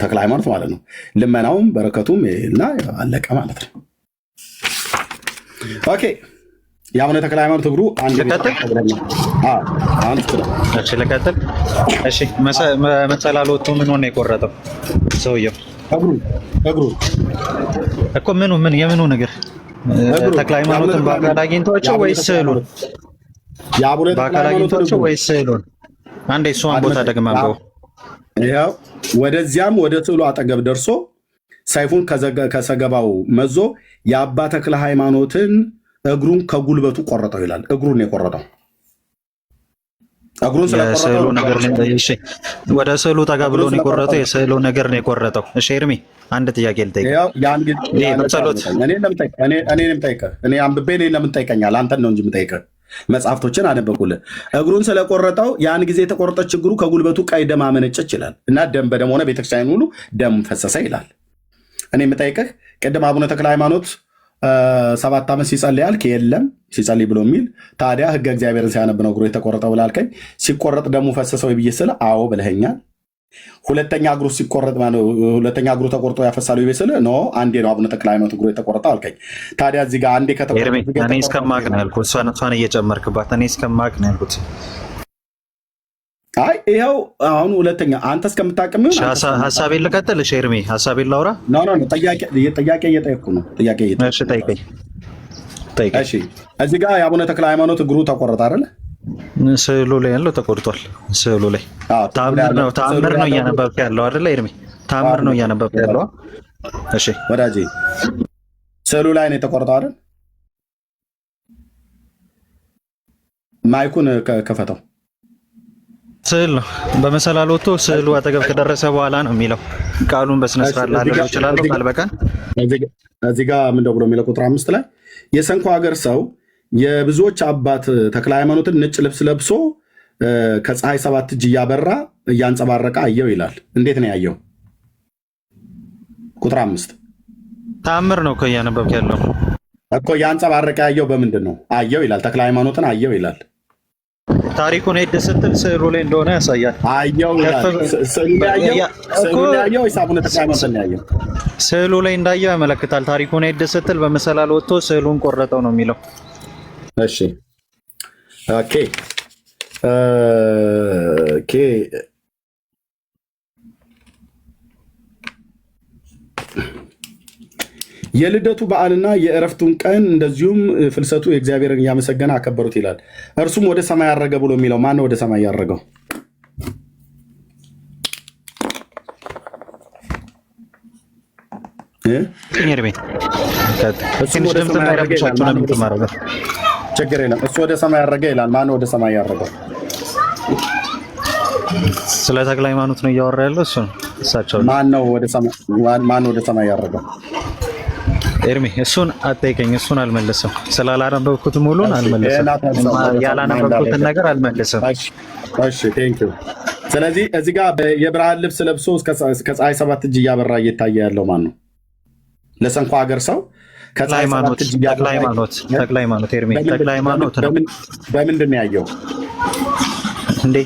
ተክለ ሃይማኖት ማለት ነው። ልመናውም በረከቱም እና አለቀ ማለት ነው። ኦኬ የአቡነ ተክለ ሃይማኖት እግሩ ልቀጥል። መጸላሎቱ ምን ሆነ የቆረጠው ሰውየው? እግሩ እኮ የምኑ ነገር ተክለ ሃይማኖትን በአካል አግኝቷቸው ወይስ ስዕሉን? በአካል አግኝቷቸው ወይስ ስዕሉን? አንዴ እሷን ቦታ ደግማለሁ። ይኸው ወደዚያም ወደ ስዕሉ አጠገብ ደርሶ ሰይፉን ከሰገባው መዞ የአባ ተክለ ሃይማኖትን እግሩን ከጉልበቱ ቆረጠው ይላል። እግሩን የቆረጠው ወደ ስዕሉ ጠጋ ብሎ ነው የቆረጠው። የስዕሉ ነገር ነው የቆረጠው። እሺ ኤርሚ አንድ ጥያቄ ልጠይቅ። እኔ አንብቤ ለምን ጠይቀኛል? አንተን ነው እንጂ የምጠይቅህ። መጽሐፍቶችን አነበብኩልህ። እግሩን ስለቆረጠው ያን ጊዜ የተቆረጠች እግሩ ከጉልበቱ ቀይ ደም አመነጨች ይላል እና ደም በደም ሆነ፣ ቤተክርስቲያን ሁሉ ደም ፈሰሰ ይላል። እኔ የምጠይቅህ ቅድም አቡነ ተክለ ሃይማኖት 7 ዓመት ሲጸልይ ያልክ የለም ሲጸልይ ብሎ የሚል ታዲያ ህገ እግዚአብሔርን ሲያነብ ነው እግሩ የተቆረጠው ብላልከኝ። ሲቆረጥ ደሙ ፈሰሰው ብዬ ስለ አዎ ብለኸኛል። ሁለተኛ እግሩ ተቆርጦ ያፈሳሉ ይቤ ስለ ኖ አንዴ ነው አቡነ ተክለ ሃይማኖት እግሩ የተቆረጠው አልከኝ። ታዲያ እዚህ ጋር አንዴ እኔ እስከማቅ ነው ያልኩት። እሷን እየጨመርክባት እኔ እስከማቅ ነው ያልኩት። አይ ይኸው አሁን ሁለተኛ አንተ እስከምታቅም ሀሳቤን ልቀጥል። እሺ ኤርሚ ሀሳቤን ላውራ። ጥያቄ እየጠየኩ ነው። ጠይቀኝ። እሺ እዚህ ጋር የአቡነ ተክለ ሃይማኖት እግሩ ተቆረጠ አይደል? ስዕሉ ላይ ያለው ተቆርጧል። ስዕሉ ላይ ተአምር ነው እያነበብክ ያለው አይደል ኤርሚ? ተአምር ነው እያነበብክ ያለው። እሺ ወዳጄ ስዕሉ ላይ ነው የተቆረጠው አይደል? ማይኩን ከፈተው። ስዕል ነው በመሰላል ወጥቶ ስዕሉ አጠገብ ከደረሰ በኋላ ነው የሚለው። ቃሉን በስነ ስርዓት ላለው ይችላል ቃል በቃል እዚህ ጋር ምንድነው ብሎ የሚለው ቁጥር 5 ላይ የሰንኮ ሀገር ሰው የብዙዎች አባት ተክለ ሃይማኖትን ነጭ ልብስ ለብሶ ከፀሐይ 7 እጅ እያበራ እያንጸባረቀ አየው ይላል። እንዴት ነው ያየው? ቁጥር 5 ተአምር ነው እኮ እያነበብክ ያለው እኮ። ያንጸባረቀ ያየው በምንድን ነው? አየው ይላል። ተክለ ሃይማኖትን አየው ይላል። ታሪኩን ሄድ ስትል ስዕሉ ላይ እንደሆነ ያሳያል። አየው ይላል። ስዕሉ ላይ አየው አቡነ ተክለ ሃይማኖትን ያየው ስዕሉ ላይ እንዳየው ያመለክታል። ታሪኩን ሄድ ስትል በመሰላል ወጥቶ ስዕሉን ቆረጠው ነው የሚለው። እሺ ኦኬ ኦኬ የልደቱ በዓልና የእረፍቱን ቀን እንደዚሁም ፍልሰቱ የእግዚአብሔርን እያመሰገነ አከበሩት ይላል። እርሱም ወደ ሰማይ ያረገ ብሎ የሚለው ማን ነው? ወደ ሰማይ ያረገው ችግር የለም። እሱ ወደ ሰማይ ያረገ ይላል። ማን ወደ ሰማይ ያረገው? ስለ ተክለ ሃይማኖት ነው እያወራ ያለው እሱ ነው። እሳቸው ማን ወደ ሰማይ ያረገው? ኤርሚ እሱን አጠይቀኝ። እሱን አልመለሰም። ስላላነበብኩት ሙሉን አልመለሰም። ያላነበብኩትን ነገር አልመለሰም። እሺ ቴንክ ዩ። ስለዚህ እዚህ ጋር የብርሃን ልብስ ለብሶ ከፀሐይ 7 እጅ እያበራ እየታየ ያለው ማን ነው? ለሰንኮ ሀገር ሰው ተክለ ሃይማኖት ኤርሚ ተክለ ሃይማኖት ነው። በምንድን ነው ያየው እንዴ?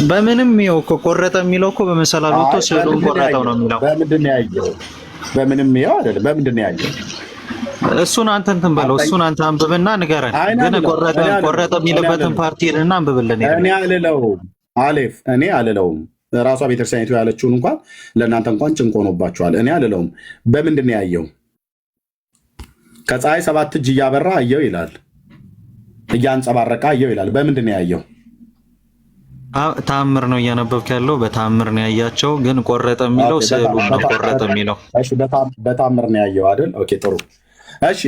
በምንም ይኸው እኮ ቆረጠ የሚለው እኮ በመሰላል ወጥቶ ስዕሉን ቆረጠው ነው የሚለው። በምንድን ነው ያየው? በምንም ይኸው አይደለም። በምንድን ነው ያየው? እሱን አንተ እንትን በለው። እሱን አንተ አንብብና ንገረን። ግን ቆረጠ የሚልበትን ፓርቲ እና አንብብልን። እኔ አልለውም አሌፍ፣ እኔ አልለውም። ራሷ ቤተክርስቲያኒቱ ያለችውን እንኳን ለእናንተ እንኳን ጭንቆ ሆኖባችኋል። እኔ አልለውም። በምንድን ነው ያየው? ከፀሐይ 7 እጅ እያበራ አየው ይላል። እያንጸባረቀ አየው ይላል። በምንድን ነው ያየው? ተአምር ነው እያነበብክ ያለው። በተአምር ነው ያያቸው። ግን ቆረጠ የሚለው ስዕሉ ነው። ቆረጠ የሚለው እሺ፣ በተአምር ነው ያየው አይደል? ኦኬ ጥሩ። እሺ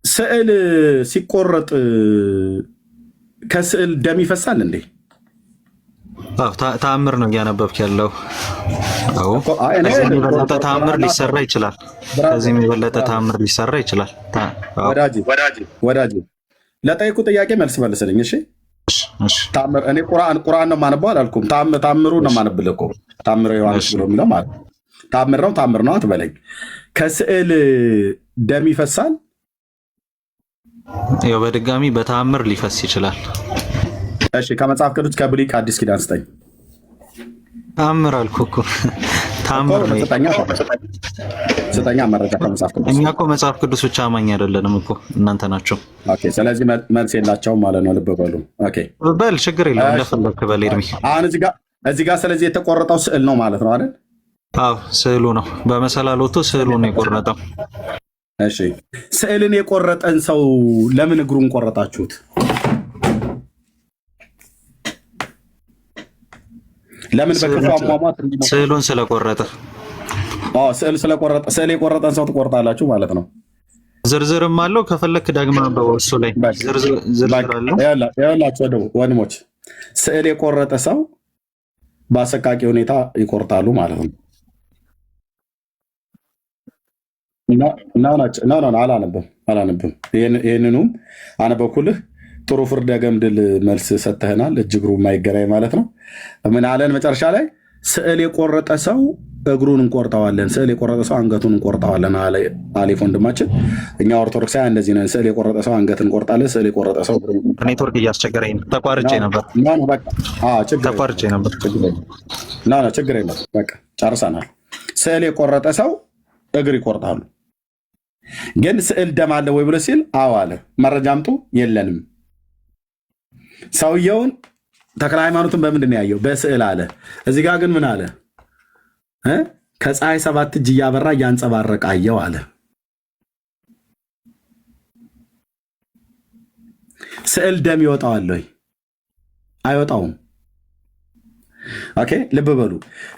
ስዕል ሲቆረጥ ከስዕል ደም ይፈሳል እንዴ? አዎ ተአምር ነው እያነበብክ ያለው። አዎ ከዚህ የበለጠ ተአምር ሊሰራ ይችላል። ከዚህም የበለጠ ተአምር ሊሰራ ይችላል። ወዳጅ ለጠይቁ ጥያቄ መልስ መልስልኝ። እሺ ታምር እኔ ቁርአን ነው የማነበው አላልኩም። ታምሩ ነው የማነብልህ እኮ ታምረ ዮሐንስ ብሎ የሚለው ማለት ታምር ነው አትበለኝ። ከስዕል ደም ይፈሳል? ያው በድጋሚ በተአምር ሊፈስ ይችላል። እሺ ከመጽሐፍ ቅዱስ ከብሉይ ከአዲስ ኪዳን ስጠኝ። ተአምር አልኩህ እኮ ተአምር ነው። ስጠኛ መረጃ ከመጽሐፍ ቅዱስ። እኛ እኮ መጽሐፍ ቅዱስ ብቻ አማኝ አይደለንም እኮ እናንተ ናቸው። ኦኬ ስለዚህ መልስ የላቸውም ማለት ነው። ልብ በሉ። ኦኬ በል ችግር የለውም እንደፈለግህ በል ኤርሚ። አሁን እዚህ ጋር ስለዚህ የተቆረጠው ስዕል ነው ማለት ነው አይደል? አዎ ስዕሉ ነው። በመሰላል ወጥቶ ስዕሉ ነው የቆረጠው። እሺ ስዕልን የቆረጠን ሰው ለምን እግሩን ቆረጣችሁት? ለምን በክፉ አሟሟት ስዕሉን ስለቆረጠ? ስዕል የቆረጠን ሰው ትቆርጣላችሁ ማለት ነው። ዝርዝርም አለው ከፈለክ ደግማ በወሱ ላይ ዝርዝር አለው። ያላችሁ ወንድሞች ስዕል የቆረጠ ሰው በአሰቃቂ ሁኔታ ይቆርጣሉ ማለት ነው። አላነብም። ይህንኑም አነበብኩልህ። ጥሩ ፍርደ ገምድል መልስ ሰጥተህናል። እጅግሩ የማይገናኝ ማለት ነው። ምን አለን መጨረሻ ላይ? ስዕል የቆረጠ ሰው እግሩን እንቆርጠዋለን፣ ስዕል የቆረጠ ሰው አንገቱን እንቆርጠዋለን። አሌፍ ወንድማችን፣ እኛ ኦርቶዶክሳውያን እንደዚህ ነን። ስዕል የቆረጠ ሰው አንገት እንቆርጣለን፣ ስዕል የቆረጠ ሰው ኔትወርክ እያስቸገረኝ ነው። ተቋርጬ ነበር። ችግር የለም በቃ ጨርሰናል። ስዕል የቆረጠ ሰው እግር ይቆርጣሉ። ግን ስዕል ደም አለ ወይ ብሎ ሲል አዎ አለ። መረጃ አምጡ። የለንም። ሰውየውን ተክለ ሃይማኖትን በምንድን ነው ያየው? በስዕል አለ። እዚህ ጋር ግን ምን አለ? ከፀሐይ 7 እጅ እያበራ እያንጸባረቀ አየው አለ። ስዕል ደም ይወጣዋል ወይ? አይወጣውም። ኦኬ ልብ በሉ።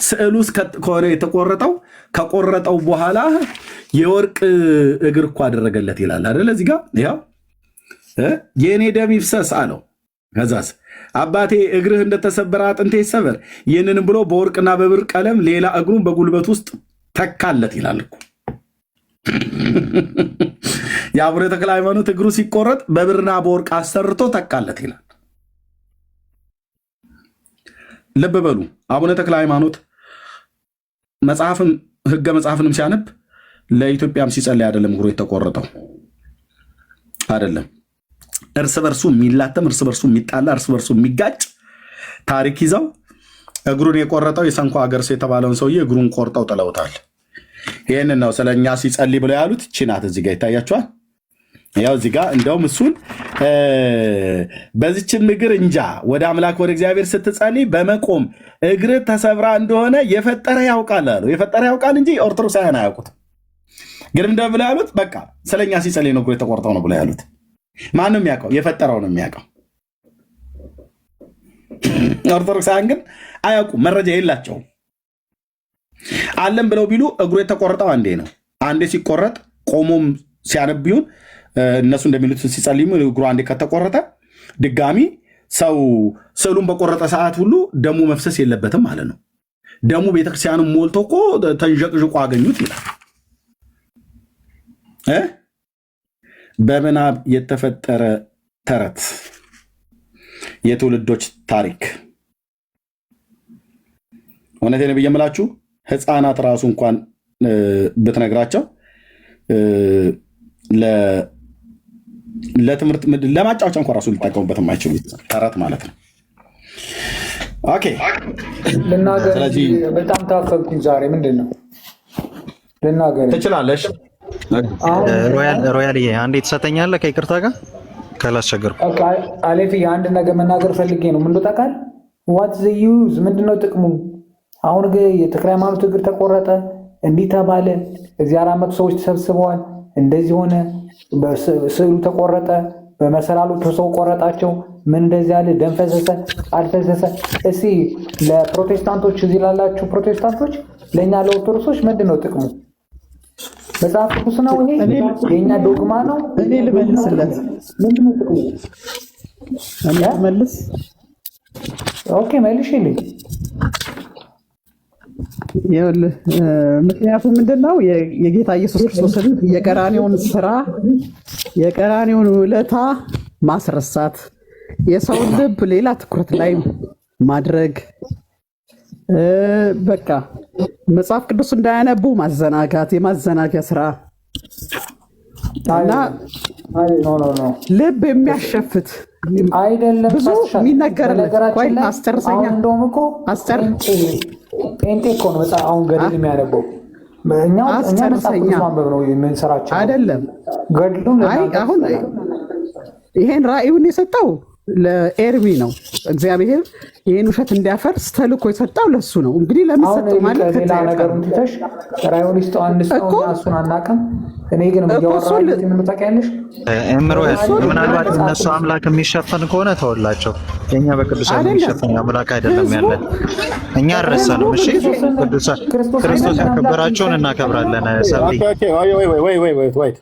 ስዕሉ ከሆነ የተቆረጠው ከቆረጠው በኋላ የወርቅ እግር እኮ አደረገለት ይላል አይደል? እዚህ ጋር ያው የኔ ደም ይፍሰስ አለው። ከዛስ አባቴ እግርህ እንደተሰበረ አጥንቴ ይሰበር፣ ይህንንም ብሎ በወርቅና በብር ቀለም ሌላ እግሩን በጉልበት ውስጥ ተካለት ይላል እኮ። የአቡነ ተክለ ሃይማኖት እግሩ ሲቆረጥ በብርና በወርቅ አሰርቶ ተካለት ይላል። ልብ በሉ። አቡነ ተክለ ሃይማኖት መጽሐፍን ህገ መጽሐፍንም ሲያነብ ለኢትዮጵያም ሲጸልይ አይደለም እግሩ የተቆረጠው አይደለም። እርስ በርሱ የሚላተም፣ እርስ በርሱ የሚጣላ፣ እርስ በርሱ የሚጋጭ ታሪክ ይዘው እግሩን የቆረጠው የሰንኮ ሀገር ሰው የተባለውን ሰውዬ እግሩን ቆርጠው ጥለውታል። ይህንን ነው ስለኛ ሲጸልይ ብለው ያሉት። ቺናት እዚህ ጋር ይታያቸዋል። ያው እዚህ ጋር እንደውም እሱን በዚችን እግር እንጃ ወደ አምላክ ወደ እግዚአብሔር ስትጸልይ በመቆም እግር ተሰብራ እንደሆነ የፈጠረ ያውቃል አሉ። የፈጠረ ያውቃል እንጂ ኦርቶዶክሳውያን አያውቁት። ግን እንደው ብለው ያሉት በቃ ስለኛ ሲጸልይ ነው እግሩ የተቆርጠው ነው ብለው ያሉት። ማንም የሚያውቀው የፈጠረው ነው የሚያውቀው። ኦርቶዶክሳውያን ግን አያውቁም፣ መረጃ የላቸውም። አለም ብለው ቢሉ እግሩ የተቆረጠው አንዴ ነው። አንዴ ሲቆረጥ ቆሞም ሲያነብዩን እነሱ እንደሚሉት ሲጸልዩ እግሩ አንዴ ከተቆረጠ ድጋሚ ሰው ስዕሉን በቆረጠ ሰዓት ሁሉ ደሙ መፍሰስ የለበትም ማለት ነው። ደሙ ቤተክርስቲያኑ ሞልቶ እኮ ተንዠቅዥቆ አገኙት ይላል። በምናብ የተፈጠረ ተረት፣ የትውልዶች ታሪክ። እውነቴን ብዬ የምላችሁ ህፃናት ራሱ እንኳን ብትነግራቸው ለትምህርት ለማጫወቻ እንኳን ራሱ ሊጠቀሙበት የማይችሉ ተረት ማለት ነው። ኦኬ ልናገር። በጣም ታፈብኩኝ ዛሬ። ምንድን ነው ልናገር? ትችላለሽ። ሮያል አንዴ ትሰጠኛለህ? ከይቅርታ ጋር ካላስቸገርኩ። አሌፊ አንድ ነገር መናገር ፈልጌ ነው። ምን ታውቃለህ? ዋት ዘ ዩዝ ምንድነው ጥቅሙ? አሁን የተክለ ሃይማኖት እግር ተቆረጠ፣ እንዲህ ተባለ፣ እዚህ 400 ሰዎች ተሰብስበዋል፣ እንደዚህ ሆነ፣ ስዕሉ ተቆረጠ፣ በመሰላሉ ሰው ቆረጣቸው፣ ምን እንደዚህ ያለ ደም ፈሰሰ አልፈሰሰ። እስኪ ለፕሮቴስታንቶች እዚህ ላላችሁ ፕሮቴስታንቶች፣ ለእኛ ለኦርቶዶክሶች ምንድነው ጥቅሙ? መጽሐፍ ቅዱስ ነው ይሄ? የኛ ዶግማ ነው? እኔ ልመልስለት። ምንድነው ጥቅሙ? እኔ ልመልስ። ኦኬ መልሽልኝ። ይኸውልህ ምክንያቱም ምንድነው የጌታ ኢየሱስ ክርስቶስን የቀራኔውን ስራ የቀራኔውን ውለታ ማስረሳት፣ የሰውን ልብ ሌላ ትኩረት ላይ ማድረግ፣ በቃ መጽሐፍ ቅዱስ እንዳያነቡ ማዘናጋት፣ የማዘናጊያ ስራ እና ልብ የሚያሸፍት አይደለም። ብዙ የሚነገርለት ቆይ አስተርሰኛ እንደውም እኮ አስተር ጴንጤ እኮ ነው አሁን ገድል የሚያነበው። እኛ መጽሐፍ ማንበብ ነው የምንሰራቸው አይደለም። ገድሉን አሁን ይሄን ራእዩን የሰጠው ለኤርሚ ነው። እግዚአብሔር ይሄን ውሸት እንዲያፈርስ ተልኮ የሰጠው ለሱ ነው። እንግዲህ ለምሰጠው ማለት ሌላ ነገሩን ትተሽ ራእዩን ይስጠው አንድ ሰው እና እሱን አናውቅም። እኔ ግን እያወራሁት ምን ታውቂያለሽ? ምናልባት እነሱ አምላክ የሚሸፈን ከሆነ ተወላቸው። የኛ በቅዱሳን የሚሸፈን አምላክ አይደለም ያለን። እኛ አልረሳንም። እሺ ቅዱሳን ክርስቶስ ያከበራቸውን እናከብራለን። ሰብሊ ወይ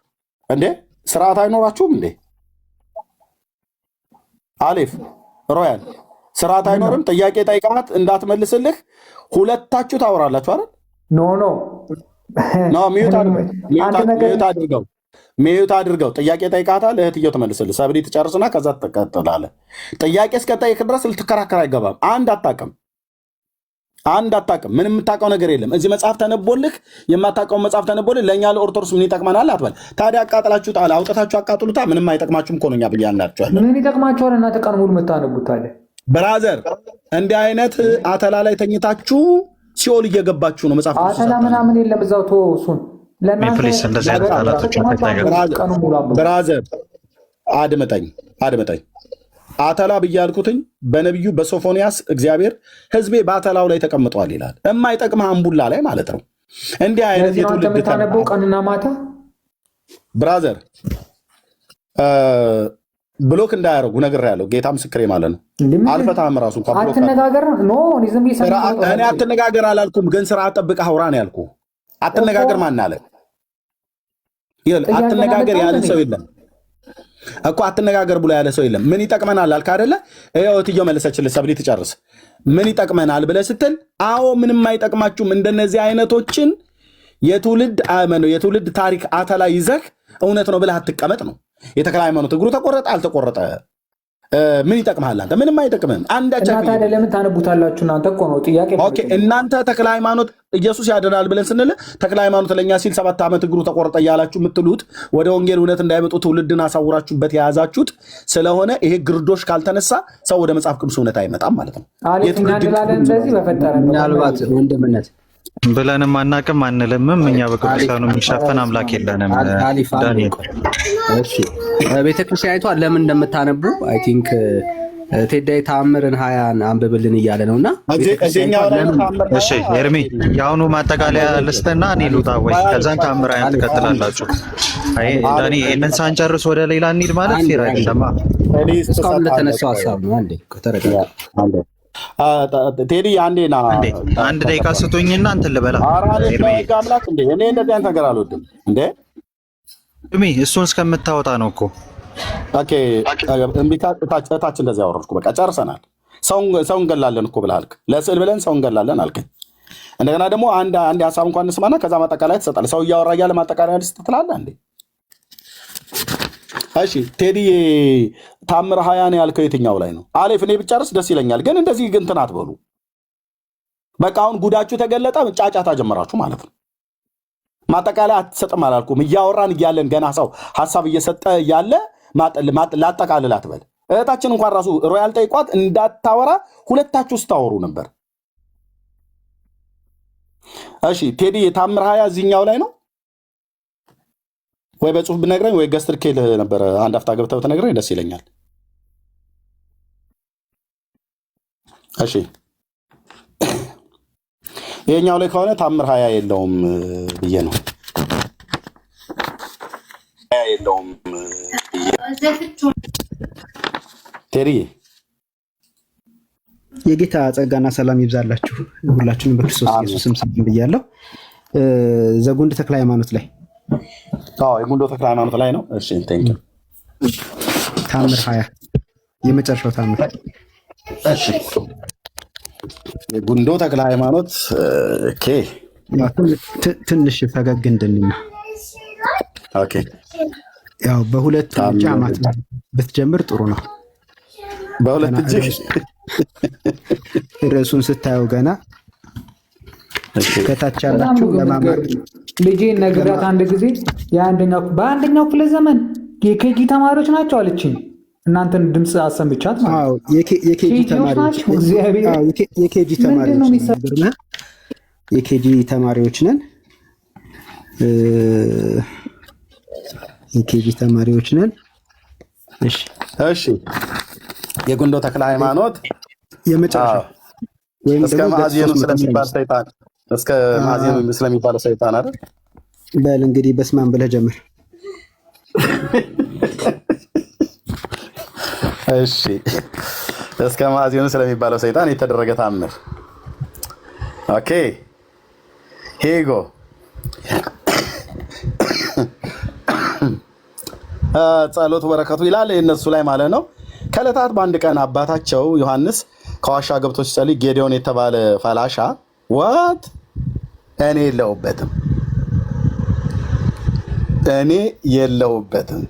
እንዴ ስርዓት አይኖራችሁም እንዴ? አሌፍ ሮያል ስርዓት አይኖርም። ጥያቄ ጠይቃት እንዳትመልስልህ ሁለታችሁ ታወራላችሁ አይደል? ኖ ሚዩት አድርገው። ጥያቄ ጠይቃታል፣ እህትየው ትመልስልህ። ሰብሊ ትጨርስና ከዛ ትቀጥላለህ። ጥያቄ እስከጠይቅ ድረስ ልትከራከር አይገባም። አንድ አታውቅም፣ ምን የምታውቀው ነገር የለም። እዚህ መጽሐፍ ተነቦልህ የማታውቀው መጽሐፍ ተነቦልህ ለእኛ ለኦርቶዶክስ ምን ይጠቅመናል አትበል። ታዲያ አቃጥላችሁት አውጥታችሁ አቃጥሉታ። ምንም አይጠቅማችሁም እኮ ነው እኛ ብያላችኋል። ምን ይጠቅማችኋል? እናንተ ቀን ሙሉ የምታነቡት አለ። ብራዘር እንዲህ አይነት አተላ ላይ ተኝታችሁ ሲኦል እየገባችሁ ነው። መጽሐፍ አተላ ምናምን የለም እዛው ቶ እሱን ብራዘር አድምጠኝ። አተላ ብያልኩትኝ በነቢዩ በሶፎንያስ እግዚአብሔር ሕዝቤ በአተላው ላይ ተቀምጧል ይላል። የማይጠቅምህ አምቡላ ላይ ማለት ነው። እንዲህ አይነት የትውልድ ቀንና ማታ ብራዘር ብሎክ እንዳያደርጉ ነግሬያለሁ። ጌታ ምስክሬ ማለት ነው። አልፈታህም ራሱ እንኳን ብሎክ አትነጋገር ነው እኔ አትነጋገር አላልኩም፣ ግን ስርዓት ጠብቀህ አውራ ነው ያልኩህ። አትነጋገር ማን አለ? አትነጋገር ያለ ሰው የለም እኮ አትነጋገር ብሎ ያለ ሰው የለም። ምን ይጠቅመናል አልክ አይደለ? ይኸው እትዬው መለሰችልህ። ሰብሊ ትጨርስ። ምን ይጠቅመናል ብለህ ስትል አዎ ምንም አይጠቅማችሁም። እንደነዚህ አይነቶችን የትውልድ ታሪክ አተላ ይዘህ እውነት ነው ብለህ አትቀመጥ ነው። የተክለ ሃይማኖት እግሩ ተቆረጠ አልተቆረጠ ምን ይጠቅምሃል አንተ? ምንም አይጠቅምም። አንዳች ታዲያ ለምን ታነቡታላችሁ? እናንተ እኮ ነው ጥያቄ። ኦኬ እናንተ ተክለ ሃይማኖት ኢየሱስ ያድናል ብለን ስንል ተክለ ሃይማኖት ለኛ ሲል 7 ዓመት እግሩ ተቆረጠ እያላችሁ የምትሉት ወደ ወንጌል እውነት እንዳይመጡ ትውልድን አሳውራችሁበት የያዛችሁት ስለሆነ ይሄ ግርዶሽ ካልተነሳ ሰው ወደ መጽሐፍ ቅዱስ እውነት አይመጣም ማለት ነው። ምናልባት ወንድምነት ብለንም አናቅም አንልምም። እኛ በቅዱሳኑ የሚሻፈን አምላክ የለንም። ቤተክርስቲያኒቷ ለምን እንደምታነቡ አይ ቲንክ ቴዳይ ተአምርን 20 አንብብልን እያለ ነውና እሺ ኤርሚ የአሁኑ ማጠቃለያ ልስጥና እኔ ልውጣ ወይ ከዛን ተአምር አያን ትቀጥላላችሁ። አይ ዳኒ ይሄንን ሳንጨርስ ወደ ሌላ እንሂድ ማለት ፊራ አይደለም። እስካሁን ለተነሳው ሐሳብ ነው። አንዴ ከተረጋጋ ቴዲ አንድ ደቂቃ ስጡኝና እንትን ልበላ። አምላክ እንዴ እኔ እንደዚህ አይነት ነገር አልወድም እንዴ እሚ እሱን እስከምታወጣ ነው እኮ። ኦኬ እታች እንደዚህ ያወረድኩ በቃ ጨርሰናል። ሰው እንገላለን እኮ ብለህ አልክ። ለስዕል ብለን ሰው እንገላለን አልክ። እንደገና ደግሞ አንድ ሀሳብ እንኳን እንስማና ከዛ ማጠቃለያ ትሰጣለህ። ሰው እያወራ እያለ ማጠቃለያ ልስጥ ትላለህ እንዴ? እሺ ቴዲ ታምር 20 ነው ያልከው የትኛው ላይ ነው? አሌፍ እኔ ብጨርስ ደስ ይለኛል፣ ግን እንደዚህ ግን እንትን አትበሉ። በቃ አሁን ጉዳችሁ ተገለጠ፣ ጫጫታ ጀመራችሁ ማለት ነው። ማጠቃለያ አትሰጥም አላልኩም። እያወራን እያለን ገና ሰው ሀሳብ እየሰጠ እያለ ላጠቃልል አትበል። እህታችን እንኳን ራሱ ሮያል ጠይቋት እንዳታወራ ሁለታችሁ ስታወሩ ነበር። እሺ ቴዲ ታምር 20 እዚህኛው ላይ ነው ወይ? በጽሁፍ ብነግረኝ ወይ ገስትር ኬል ነበረ አንድ አፍታ ገብተው ተነግረኝ ደስ ይለኛል። እሺ ይሄኛው ላይ ከሆነ ታምር 20 የለውም ብዬ ነው ቴሪ የጌታ ጸጋና ሰላም ይብዛላችሁ ሁላችሁንም በክርስቶስ ኢየሱስም ሰላም ብያለሁ። ዘጉንድ ተክለ ሃይማኖት ላይ የጉንዶ ተክለ ሃይማኖት ላይ ነው። እሺ ቴንክ ዩ ታምር 20 የመጨረሻው ታምር። እሺ የጉንዶ ተክለ ሃይማኖት ኦኬ ትንሽ ፈገግ እንድንና ኦኬ ያው በሁለት እጅ አማት ብትጀምር ጥሩ ነው። በሁለት እጅ ርዕሱን ስታየው ገና ከታች ያላችሁ ለማማር ልጄን ነግራት አንድ ጊዜ በአንደኛው ክፍለ ዘመን የኬጂ ተማሪዎች ናቸው አለችኝ። እናንተን ድምፅ አሰምቻት ማለት ነው። የኬጂ ተማሪዎች የኬጂ ተማሪዎች ነን። የኬጂ ተማሪዎች ነን። እሺ የጉንዶ ተክለ ሃይማኖት የመጨረሻው እስከ ማዕዜኑ ስለሚባል ሰይጣን እስከ ማዕዜኑ ስለሚባል ሰይጣን አይደል? በል እንግዲህ በስማን ብለህ ጀምር። እሺ እስከ ማዕዜኑ ስለሚባለው ሰይጣን የተደረገ ታምር። ኦኬ ሄጎ ጸሎት በረከቱ ይላል እነሱ ላይ ማለት ነው። ከዕለታት በአንድ ቀን አባታቸው ዮሐንስ ከዋሻ ገብቶ ሲጸልይ ጌዲዮን የተባለ ፈላሻ እኔ የለሁበትም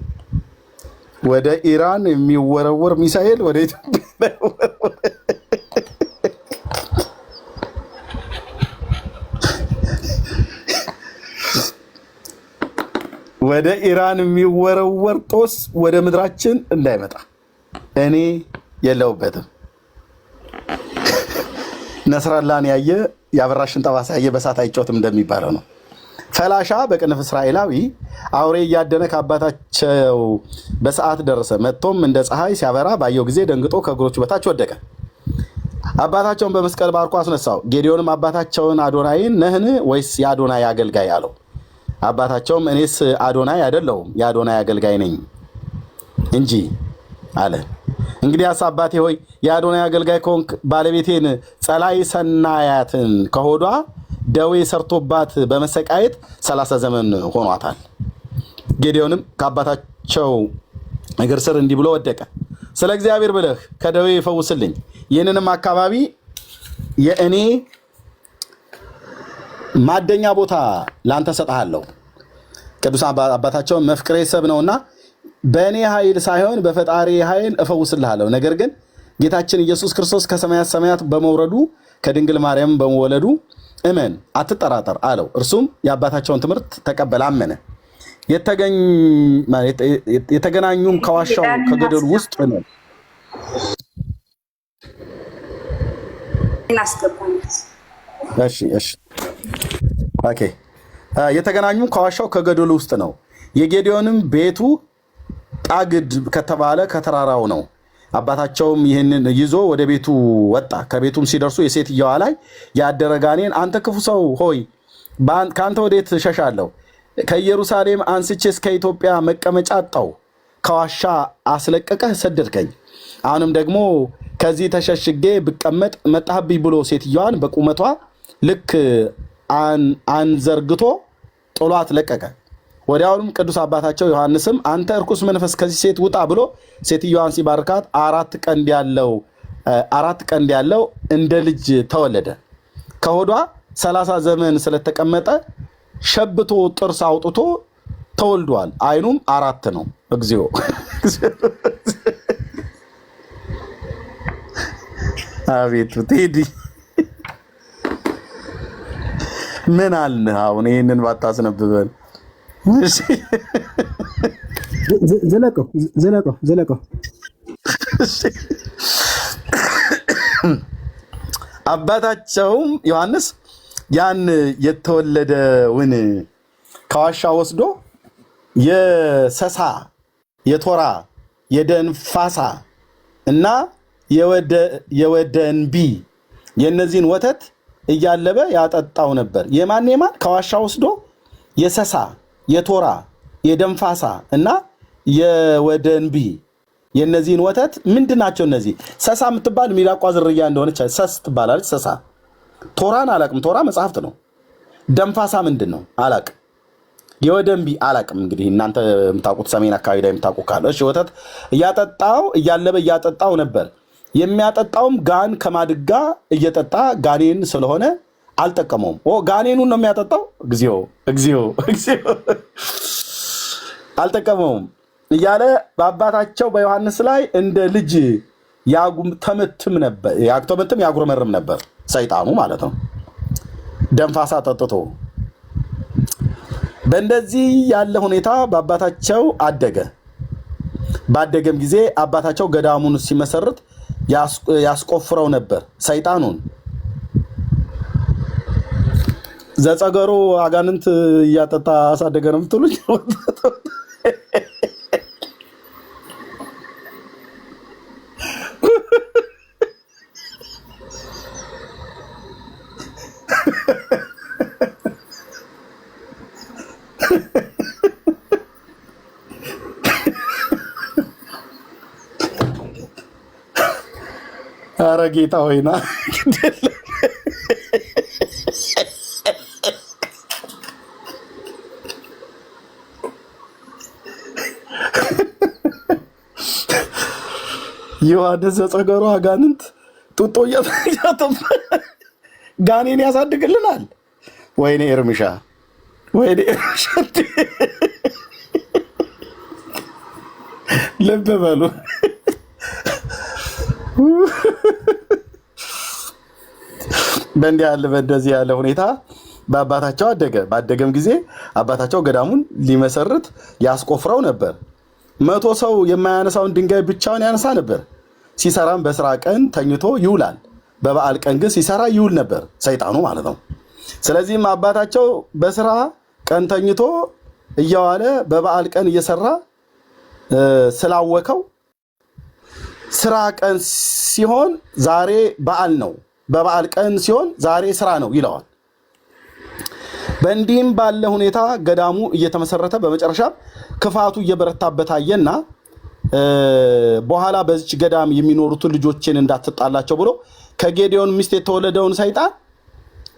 ወደ ኢራን የሚወረወር ሚሳኤል ወደ ኢትዮጵያ ወደ ኢራን የሚወረወር ጦስ ወደ ምድራችን እንዳይመጣ እኔ የለሁበትም። ነስራላን ያየ የአበራሽን ጠባሳ ያየ በሳት አይጮትም እንደሚባለው ነው። ፈላሻ በቅንፍ እስራኤላዊ አውሬ እያደነ ከአባታቸው በሰዓት ደረሰ። መጥቶም እንደ ፀሐይ ሲያበራ ባየው ጊዜ ደንግጦ ከእግሮቹ በታች ወደቀ። አባታቸውን በመስቀል ባርኮ አስነሳው። ጌዲዮንም አባታቸውን አዶናይን ነህን ወይስ የአዶናይ አገልጋይ አለው። አባታቸውም እኔስ አዶናይ አይደለሁም የአዶናይ አገልጋይ ነኝ እንጂ አለ። እንግዲህ አባቴ ሆይ የአዶናይ አገልጋይ ከሆንክ ባለቤቴን ጸላይ ሰናያትን ከሆዷ ደዌ ሰርቶባት በመሰቃየት 30 ዘመን ሆኗታል። ጌዴዎንም ከአባታቸው እግር ስር እንዲህ ብሎ ወደቀ። ስለ እግዚአብሔር ብለህ ከደዌ ይፈውስልኝ፣ ይህንንም አካባቢ የእኔ ማደኛ ቦታ ላንተ ሰጥሃለሁ። ቅዱስ አባታቸው መፍቅሬ ሰብ ነውና በእኔ ኃይል ሳይሆን በፈጣሪ ኃይል እፈውስልሃለሁ። ነገር ግን ጌታችን ኢየሱስ ክርስቶስ ከሰማያት ሰማያት በመውረዱ ከድንግል ማርያም በመወለዱ እመን፣ አትጠራጠር አለው። እርሱም የአባታቸውን ትምህርት ተቀበለ፣ አመነ። የተገናኙም ከዋሻው ከገደሉ ውስጥ ነው። ኦኬ። የተገናኙም ከዋሻው ከገደሉ ውስጥ ነው። የጌዴዎንም ቤቱ ጣግድ ከተባለ ከተራራው ነው። አባታቸውም ይህንን ይዞ ወደ ቤቱ ወጣ። ከቤቱም ሲደርሱ የሴትየዋ ላይ ያደረ ጋኔን አንተ ክፉ ሰው ሆይ ከአንተ ወዴት እሸሻለሁ? ከኢየሩሳሌም አንስቼ እስከ ኢትዮጵያ መቀመጫ አጣሁ። ከዋሻ አስለቀቀህ ሰደድከኝ። አሁንም ደግሞ ከዚህ ተሸሽጌ ብቀመጥ መጣህብኝ ብሎ ሴትየዋን በቁመቷ ልክ አንዘርግቶ ጥሏት ለቀቀ። ወዲያውኑም ቅዱስ አባታቸው ዮሐንስም አንተ እርኩስ መንፈስ ከዚህ ሴት ውጣ ብሎ ሴትዮዋን ሲባርካት 4 ቀንድ ያለው እንደ ልጅ ተወለደ። ከሆዷ 30 ዘመን ስለተቀመጠ ሸብቶ ጥርስ አውጥቶ ተወልዷል። አይኑም 4 ነው። እግዚኦ አቤቱ ቴዲ ምን አልን? አሁን ይህንን ባታስነብበን። ዘለቀው አባታቸውም ዮሐንስ ያን የተወለደውን ከዋሻ ወስዶ የሰሳ የቶራ የደንፋሳ እና የወደንቢ የነዚህን ወተት እያለበ ያጠጣው ነበር። የማን ከዋሻ ወስዶ የሰሳ የቶራ የደንፋሳ እና የወደንቢ የነዚህን ወተት ምንድናቸው? እነዚህ ሰሳ የምትባል ሚዳቋ ዝርያ እንደሆነች ሰስ ትባላለች። ሰሳ ቶራን አላቅም። ቶራ መጽሐፍት ነው። ደንፋሳ ምንድን ነው አላቅም። የወደንቢ አላቅም። እንግዲህ እናንተ የምታውቁት ሰሜን አካባቢ ላይ የምታውቁ ካለ እሺ። ወተት እያለበ እያጠጣው ነበር። የሚያጠጣውም ጋን ከማድጋ እየጠጣ ጋኔን ስለሆነ አልጠቀመውም። ጋኔኑን ነው የሚያጠጣው። እግዚኦ አልጠቀመውም እያለ በአባታቸው በዮሐንስ ላይ እንደ ልጅ ያጉተመትም ያጉረመርም ነበር። ሰይጣኑ ማለት ነው። ደንፋሳ ጠጥቶ በእንደዚህ ያለ ሁኔታ በአባታቸው አደገ። ባደገም ጊዜ አባታቸው ገዳሙን ሲመሰርት ያስቆፍረው ነበር። ሰይጣኑን ዘጸገሮ አጋንንት እያጠጣ አሳደገ ነው የምትሉኝ? ኧረ ጌታ ሆይና ዮሐንስ ዘጸገሮ አጋንንት ጡጦ እያጠባ ጋኔን ያሳድግልናል። ወይኔ ኤርምሻ ልብ በሉ። በእንደዚህ ያለ ሁኔታ በአባታቸው አደገ። ባደገም ጊዜ አባታቸው ገዳሙን ሊመሰርት ያስቆፍረው ነበር። 100 ሰው የማያነሳውን ድንጋይ ብቻውን ያነሳ ነበር። ሲሰራም በስራ ቀን ተኝቶ ይውላል፣ በበዓል ቀን ግን ሲሰራ ይውል ነበር፣ ሰይጣኑ ማለት ነው። ስለዚህም አባታቸው በስራ ቀን ተኝቶ እየዋለ በበዓል ቀን እየሰራ ስላወከው ስራ ቀን ሲሆን ዛሬ በዓል ነው፣ በበዓል ቀን ሲሆን ዛሬ ስራ ነው ይለዋል። በእንዲህም ባለ ሁኔታ ገዳሙ እየተመሰረተ በመጨረሻ ክፋቱ እየበረታበት አየና በኋላ በዚች ገዳም የሚኖሩትን ልጆችን እንዳትጣላቸው ብሎ ከጌዲዮን ሚስት የተወለደውን ሰይጣን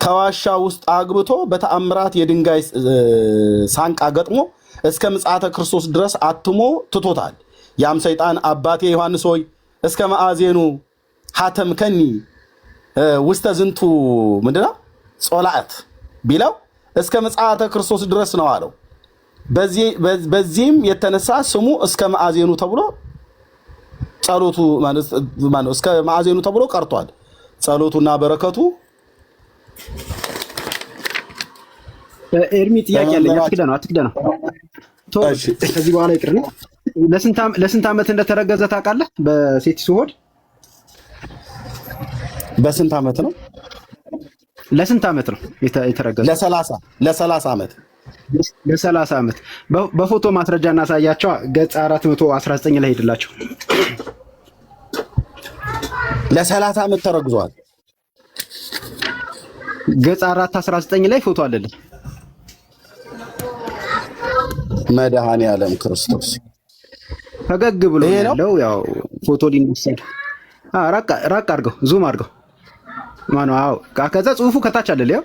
ከዋሻ ውስጥ አግብቶ በተአምራት የድንጋይ ሳንቃ ገጥሞ እስከ ምጽአተ ክርስቶስ ድረስ አትሞ ትቶታል። ያም ሰይጣን አባቴ ዮሐንስ ሆይ እስከ ማዕዜኑ ሀተምከኒ ውስተ ዝንቱ ምንድነው ጾላእት ቢለው እስከ ምጽአተ ክርስቶስ ድረስ ነው አለው። በዚህም የተነሳ ስሙ እስከ ማዕዜኑ ተብሎ ጸሎቱ ማለት እስከ ማዕዜኑ ተብሎ ቀርቷል። ጸሎቱና በረከቱ ኤርሚ ጥያቄ አለኝ። አትክደ ነው ከዚህ በኋላ ይቅር ነው። ለስንት ዓመት እንደተረገዘ ታውቃለህ? በሴቲቱ ሆድ በስንት ዓመት ነው? ለስንት ዓመት ነው የተረገዘ? ለ30 ዓመት። ለ30 ዓመት በፎቶ ማስረጃ እናሳያቸው። ገጽ 419 ላይ ሄድላቸው። ለ30 ዓመት ተረግዟል። ገጽ 419 ላይ ፎቶ አለልን። መድኃኔ ዓለም ክርስቶስ ፈገግ ብሎ ያለው ያው ፎቶ ሊነሳል። ራቅ አድርገው ዙም አድርገው ማነው? አዎ ከዛ ጽሁፉ ከታች አለ። ያው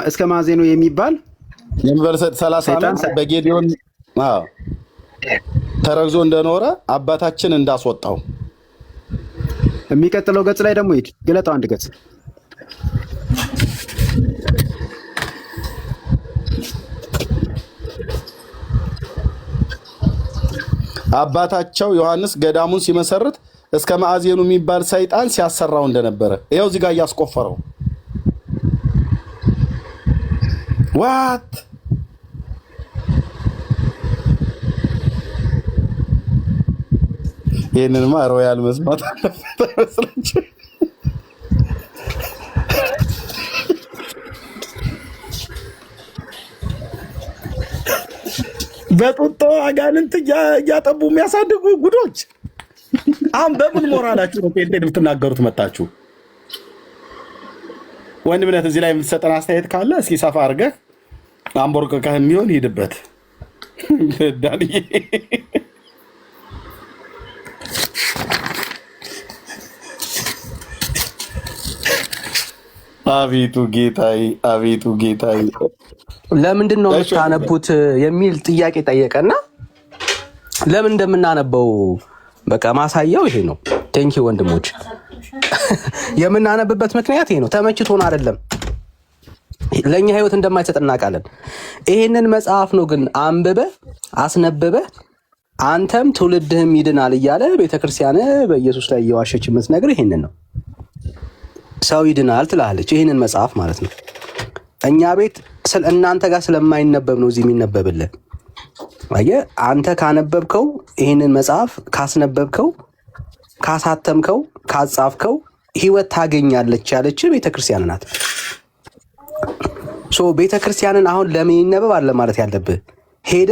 እስከ ማዕዜኑ የሚባል የዩኒቨርሲቲ 30 ዓመት በጌዲዮን ተረግዞ እንደኖረ አባታችን እንዳስወጣው። የሚቀጥለው ገጽ ላይ ደግሞ ሂድ፣ ግለጠው አንድ ገጽ። አባታቸው ዮሐንስ ገዳሙን ሲመሰርት እስከ ማዕዜኑ የሚባል ሰይጣን ሲያሰራው እንደነበረ ይሄው እዚህ ጋር እያስቆፈረው ዋት ይሄንንማ ሮያል መስማት አለበት። በጡጦ አጋንንት እያጠቡ የሚያሳድጉ ጉዶች አሁን በምን ሞራላችሁ ነው ጴንጤ ልትናገሩት መጣችሁ? ወንድምነት እዚህ ላይ የምትሰጠን አስተያየት ካለ እስኪ ሰፋ አድርገህ አንቦርቀቀህ የሚሆን ሂድበት። ዳንዬ አቤቱ ጌታዬ፣ አቤቱ ጌታዬ ለምንድን ነው የምታነቡት የሚል ጥያቄ ጠየቀና ለምን እንደምናነበው በቃ ማሳያው ይሄ ነው። ቴንኪ ወንድሞች፣ የምናነብበት ምክንያት ይሄ ነው። ተመችቶን አይደለም፣ ለኛ ህይወት እንደማይሰጥ እናውቃለን። ይሄንን መጽሐፍ ነው ግን አንብበ አስነበበ አንተም ትውልድህም ይድናል እያለ ቤተክርስቲያን በኢየሱስ ላይ እየዋሸች የምትነግር ይሄንን ነው። ሰው ይድናል ትላለች፣ ይሄንን መጽሐፍ ማለት ነው። እኛ ቤት እናንተ ጋር ስለማይነበብ ነው እዚህ የሚነበብልን። አየህ፣ አንተ ካነበብከው ይህንን መጽሐፍ ካስነበብከው፣ ካሳተምከው፣ ካጻፍከው ህይወት ታገኛለች ያለች ቤተክርስቲያን ናት። ቤተክርስቲያንን አሁን ለምን ይነበብ አለ ማለት ያለብህ ሄደ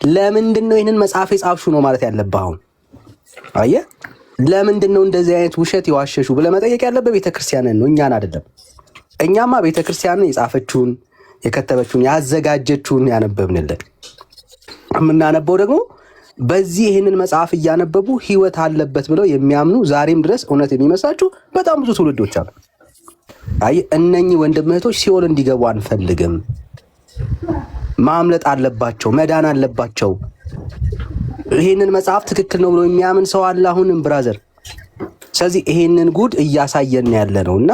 ለምንድን ነው ይህንን መጽሐፍ የጻፍሽው ነው ማለት ያለብህ። አሁን አየህ፣ ለምንድን ነው እንደዚህ አይነት ውሸት የዋሸሹ ብለህ መጠየቅ ያለብህ ቤተክርስቲያንን ነው፣ እኛን አይደለም። እኛማ ቤተክርስቲያንን የጻፈችውን የከተበችውን ያዘጋጀችውን ያነበብንልን። የምናነበው ደግሞ በዚህ ይህንን መጽሐፍ እያነበቡ ህይወት አለበት ብለው የሚያምኑ ዛሬም ድረስ እውነት የሚመስላችሁ በጣም ብዙ ትውልዶች አሉ። አይ እነኚህ ወንድም እህቶች ሲኦል እንዲገቡ አንፈልግም። ማምለጥ አለባቸው፣ መዳን አለባቸው። ይህንን መጽሐፍ ትክክል ነው ብሎ የሚያምን ሰው አለ አሁንም ብራዘር። ስለዚህ ይህንን ጉድ እያሳየን ያለ ነው እና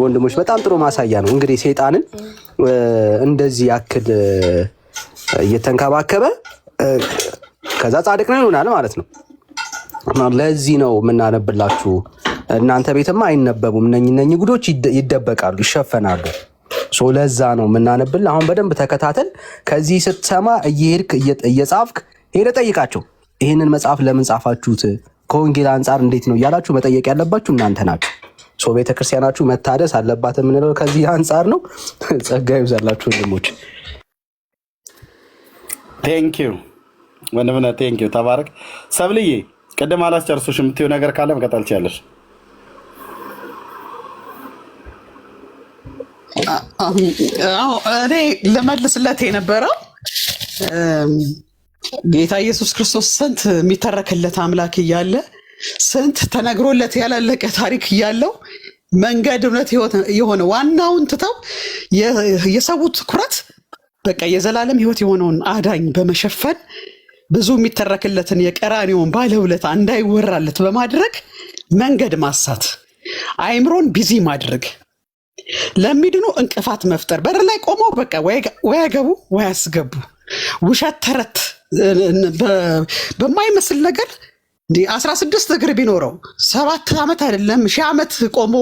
ወንድሞች በጣም ጥሩ ማሳያ ነው። እንግዲህ ሰይጣንን እንደዚህ ያክል እየተንከባከበ ከዛ ጻድቅ ነው ይሆናል ማለት ነው። ለዚህ ነው የምናነብላችሁ። እናንተ ቤትማ አይነበቡም፣ እነኚህ ጉዶች ይደበቃሉ፣ ይሸፈናሉ። ለዛ ነው የምናነብልህ። አሁን በደንብ ተከታተል። ከዚህ ስትሰማ እየሄድክ እየጻፍክ ሄደ ጠይቃቸው። ይህንን መጽሐፍ ለምን ጻፋችሁት? ከወንጌል አንጻር እንዴት ነው እያላችሁ መጠየቅ ያለባችሁ እናንተ ናችሁ። ቤተክርስቲያናችሁ መታደስ አለባት የምንለው ከዚህ አንጻር ነው። ጸጋ ይብዛላችሁ ወንድሞች። ቴንኪዩ ወንድምና ቴንኪዩ። ተባረክ። ሰብልዬ ቅድም አላስጨርሱሽ የምትይው ነገር ካለ መቀጠል ትችያለሽ። እኔ ልመልስለት የነበረው ጌታ ኢየሱስ ክርስቶስ ስንት የሚተረክለት አምላክ እያለ ስንት ተነግሮለት ያላለቀ ታሪክ እያለው መንገድ እውነት የሆነ ዋናውን ትተው የሰው ትኩረት በቃ የዘላለም ሕይወት የሆነውን አዳኝ በመሸፈን ብዙ የሚተረክለትን የቀራኒውን ባለውለታ እንዳይወራለት በማድረግ መንገድ ማሳት፣ አይምሮን ቢዚ ማድረግ፣ ለሚድኑ እንቅፋት መፍጠር፣ በር ላይ ቆመው በቃ ወይ ያገቡ ወይ ያስገቡ፣ ውሸት ተረት በማይመስል ነገር 16 እግር ቢኖረው 7 ዓመት አይደለም 1000 ዓመት ቆሞ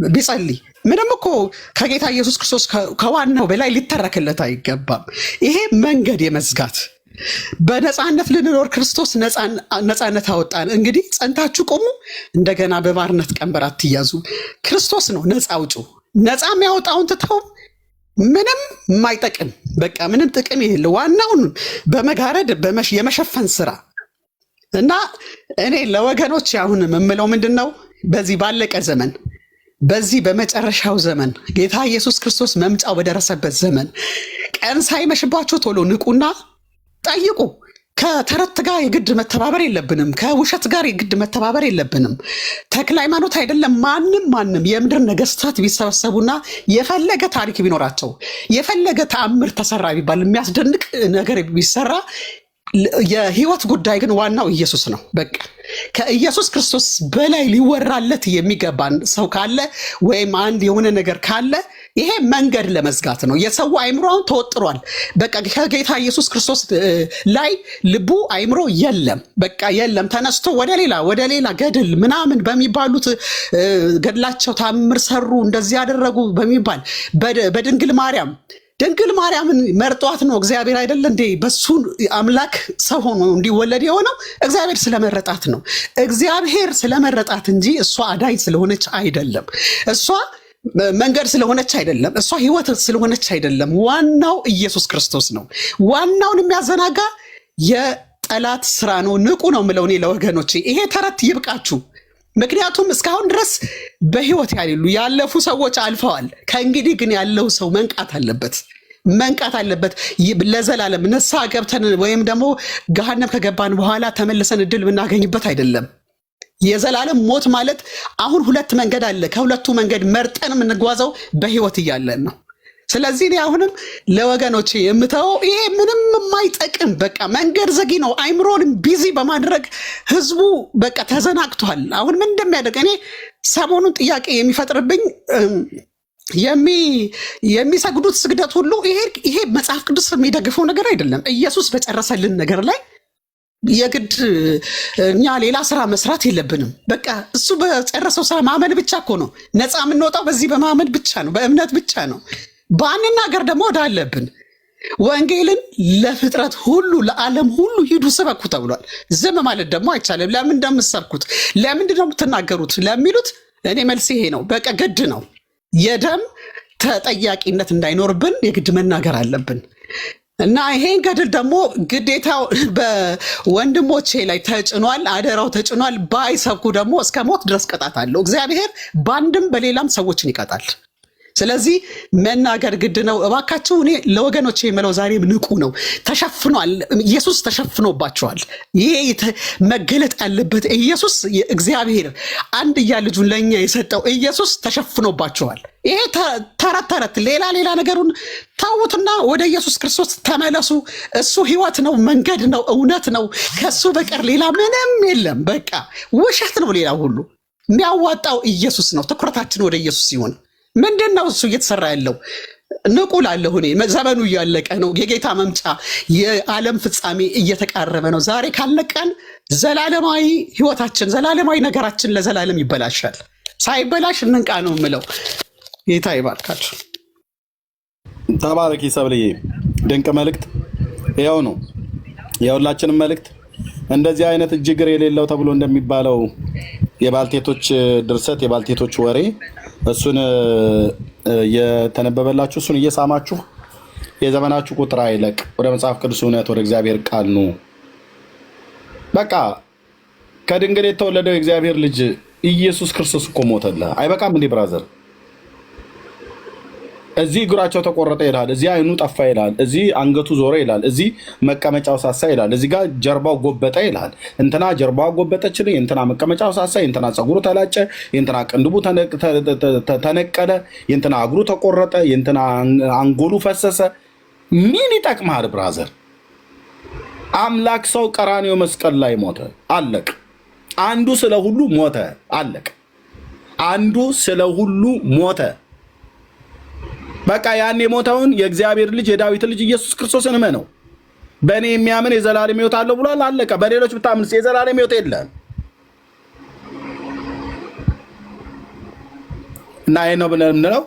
ቢጸልይ ምንም እኮ ከጌታ ኢየሱስ ክርስቶስ ከዋናው በላይ ሊተረክለት አይገባም። ይሄ መንገድ የመዝጋት በነፃነት ልንኖር ክርስቶስ ነፃነት አወጣን። እንግዲህ ጸንታችሁ ቆሙ፣ እንደገና በባርነት ቀንበር አትያዙ። ክርስቶስ ነው ነፃ አውጩ። ነፃ የሚያወጣውን ትተው ምንም የማይጠቅም በቃ ምንም ጥቅም የሌለው ዋናውን በመጋረድ የመሸፈን ስራ እና እኔ ለወገኖች አሁን የምለው ምንድን ነው፣ በዚህ ባለቀ ዘመን በዚህ በመጨረሻው ዘመን ጌታ ኢየሱስ ክርስቶስ መምጫው በደረሰበት ዘመን ቀን ሳይመሽባችሁ ቶሎ ንቁና ጠይቁ። ከተረት ጋር የግድ መተባበር የለብንም። ከውሸት ጋር የግድ መተባበር የለብንም። ተክለ ሃይማኖት አይደለም ማንም የምድር ነገስታት ቢሰበሰቡና የፈለገ ታሪክ ቢኖራቸው የፈለገ ተአምር ተሰራ ቢባል የሚያስደንቅ ነገር ቢሰራ የህይወት ጉዳይ ግን ዋናው ኢየሱስ ነው። በቃ ከኢየሱስ ክርስቶስ በላይ ሊወራለት የሚገባን ሰው ካለ ወይም አንድ የሆነ ነገር ካለ ይሄ መንገድ ለመዝጋት ነው። የሰው አይምሮውን ተወጥሯል። በቃ ከጌታ ኢየሱስ ክርስቶስ ላይ ልቡ አይምሮ የለም። በቃ የለም። ተነስቶ ወደ ሌላ ገድል ምናምን በሚባሉት ገድላቸው ታምር ሰሩ እንደዚህ ያደረጉ በሚባል ድንግል ማርያምን መርጧት ነው እግዚአብሔር አይደለ እንዴ? በሱ አምላክ ሰው ሆኖ እንዲወለድ የሆነው እግዚአብሔር ስለመረጣት ነው። እግዚአብሔር ስለመረጣት እንጂ እሷ አዳኝ ስለሆነች አይደለም። እሷ መንገድ ስለሆነች አይደለም። እሷ ህይወት ስለሆነች አይደለም። ዋናው ኢየሱስ ክርስቶስ ነው። ዋናውን የሚያዘናጋ የጠላት ስራ ነው። ንቁ ነው የምለው እኔ ለወገኖቼ። ይሄ ተረት ይብቃችሁ። ምክንያቱም እስካሁን ድረስ በህይወት ያለፉ ሰዎች አልፈዋል። ከእንግዲህ ግን ያለው ሰው መንቃት አለበት። ለዘላለም ንስሐ ገብተን ወይም ደግሞ ገሃነም ከገባን በኋላ ተመልሰን እድል ብናገኝበት አይደለም። የዘላለም ሞት ማለት አሁን ሁለት መንገድ አለ። ከሁለቱ መንገድ መርጠን የምንጓዘው በህይወት እያለን ነው። ስለዚህ እኔ አሁንም ለወገኖቼ የምተወው ይሄ ምንም የማይጠቅም በቃ መንገድ ዘጊ ነው። አይምሮንም ቢዚ በማድረግ ህዝቡ በቃ ተዘናግቷል። አሁን ምን እንደሚያደርግ እኔ ሰሞኑን ጥያቄ የሚፈጥርብኝ የሚሰግዱት ስግደት ሁሉ ይሄ መጽሐፍ ቅዱስ የሚደግፈው ነገር አይደለም። ኢየሱስ በጨረሰልን ነገር ላይ የግድ እኛ ሌላ ስራ መስራት የለብንም። በቃ እሱ በጨረሰው ስራ ማመን ብቻ እኮ ነው። ነፃ የምንወጣው በዚህ በማመን ብቻ ነው፣ በእምነት ብቻ ነው። ባንናገር ደግሞ ወደ አለብን ወንጌልን ለፍጥረት ሁሉ ለዓለም ሁሉ ሂዱ ስበኩ ተብሏል። ዝም ማለት ደግሞ አይቻልም። ለምን እንደምትሰብኩት ለምንድን ነው የምትናገሩት ለሚሉት እኔ መልስ ይሄ ነው። በቃ ግድ ነው። የደም ተጠያቂነት እንዳይኖርብን የግድ መናገር አለብን እና ይሄን ገድል ደግሞ ግዴታው በወንድሞቼ ላይ ተጭኗል፣ አደራው ተጭኗል። ባይሰብኩ ደግሞ እስከ ሞት ድረስ ቅጣት አለው። እግዚአብሔር በአንድም በሌላም ሰዎችን ይቀጣል። ስለዚህ መናገር ግድ ነው። እባካችሁ እኔ ለወገኖቼ የምለው ዛሬም ንቁ ነው። ተሸፍኗል። ኢየሱስ ተሸፍኖባቸዋል። ይሄ መገለጥ ያለበት ኢየሱስ እግዚአብሔር አንድያ ልጁን ለኛ የሰጠው ኢየሱስ ተሸፍኖባቸዋል። ይሄ ተረት ሌላ ነገሩን ታውትና ወደ ኢየሱስ ክርስቶስ ተመለሱ። እሱ ህይወት ነው፣ መንገድ ነው፣ እውነት ነው። ከሱ በቀር ሌላ ምንም የለም። በቃ ውሸት ነው። ሌላ ሁሉ የሚያዋጣው ኢየሱስ ነው። ትኩረታችን ወደ ኢየሱስ ሲሆን ምንድን ነው እሱ እየተሰራ ያለው? ንቁ ላለሁ እኔ ዘመኑ እያለቀ ነው። የጌታ መምጫ የዓለም ፍጻሜ እየተቃረበ ነው። ዛሬ ካልነቃን ዘላለማዊ ህይወታችን ዘላለማዊ ነገራችን ለዘላለም ይበላሻል። ሳይበላሽ እንንቃ ነው የምለው። ጌታ ይባርካችሁ። ተባረኪ ሰብልዬ። ድንቅ መልእክት። ይኸው ነው የሁላችንም መልእክት። እንደዚህ አይነት እጅግር የሌለው ተብሎ እንደሚባለው የባልቴቶች ድርሰት የባልቴቶች ወሬ እሱን የተነበበላችሁ እሱን እየሳማችሁ የዘመናችሁ ቁጥር አይለቅ። ወደ መጽሐፍ ቅዱስ እውነት ወደ እግዚአብሔር ቃል ኑ። በቃ ከድንግል የተወለደው የእግዚአብሔር ልጅ ኢየሱስ ክርስቶስ እኮ ሞተልህ። አይበቃም እንዴ ብራዘር? እዚህ እግራቸው ተቆረጠ ይላል፣ እዚህ አይኑ ጠፋ ይላል፣ እዚህ አንገቱ ዞረ ይላል፣ እዚህ መቀመጫው ሳሳ ይላል፣ እዚህ ጋር ጀርባው ጎበጠ ይላል። እንትና ጀርባው ጎበጠችልኝ፣ እንትና መቀመጫው ሳሳ፣ እንትና ፀጉሩ ተላጨ፣ እንትና ቅንድቡ ተነቀለ፣ እንትና እግሩ ተቆረጠ፣ እንትና አንጎሉ ፈሰሰ። ምን ይጠቅማል ብራዘር? አምላክ ሰው ቀራንዮ መስቀል ላይ ሞተ፣ አለቅ። አንዱ ስለ ሁሉ ሞተ፣ አለቅ። አንዱ ስለ ሁሉ ሞተ። በቃ ያን የሞተውን የእግዚአብሔር ልጅ የዳዊት ልጅ ኢየሱስ ክርስቶስን እመነው። በእኔ የሚያምን የዘላለም ሕይወት አለው ብሏል፣ አለቀ። በሌሎች ብታምንስ የዘላለም ሕይወት የለም። እና ይሄ ነው ብለን የምንለው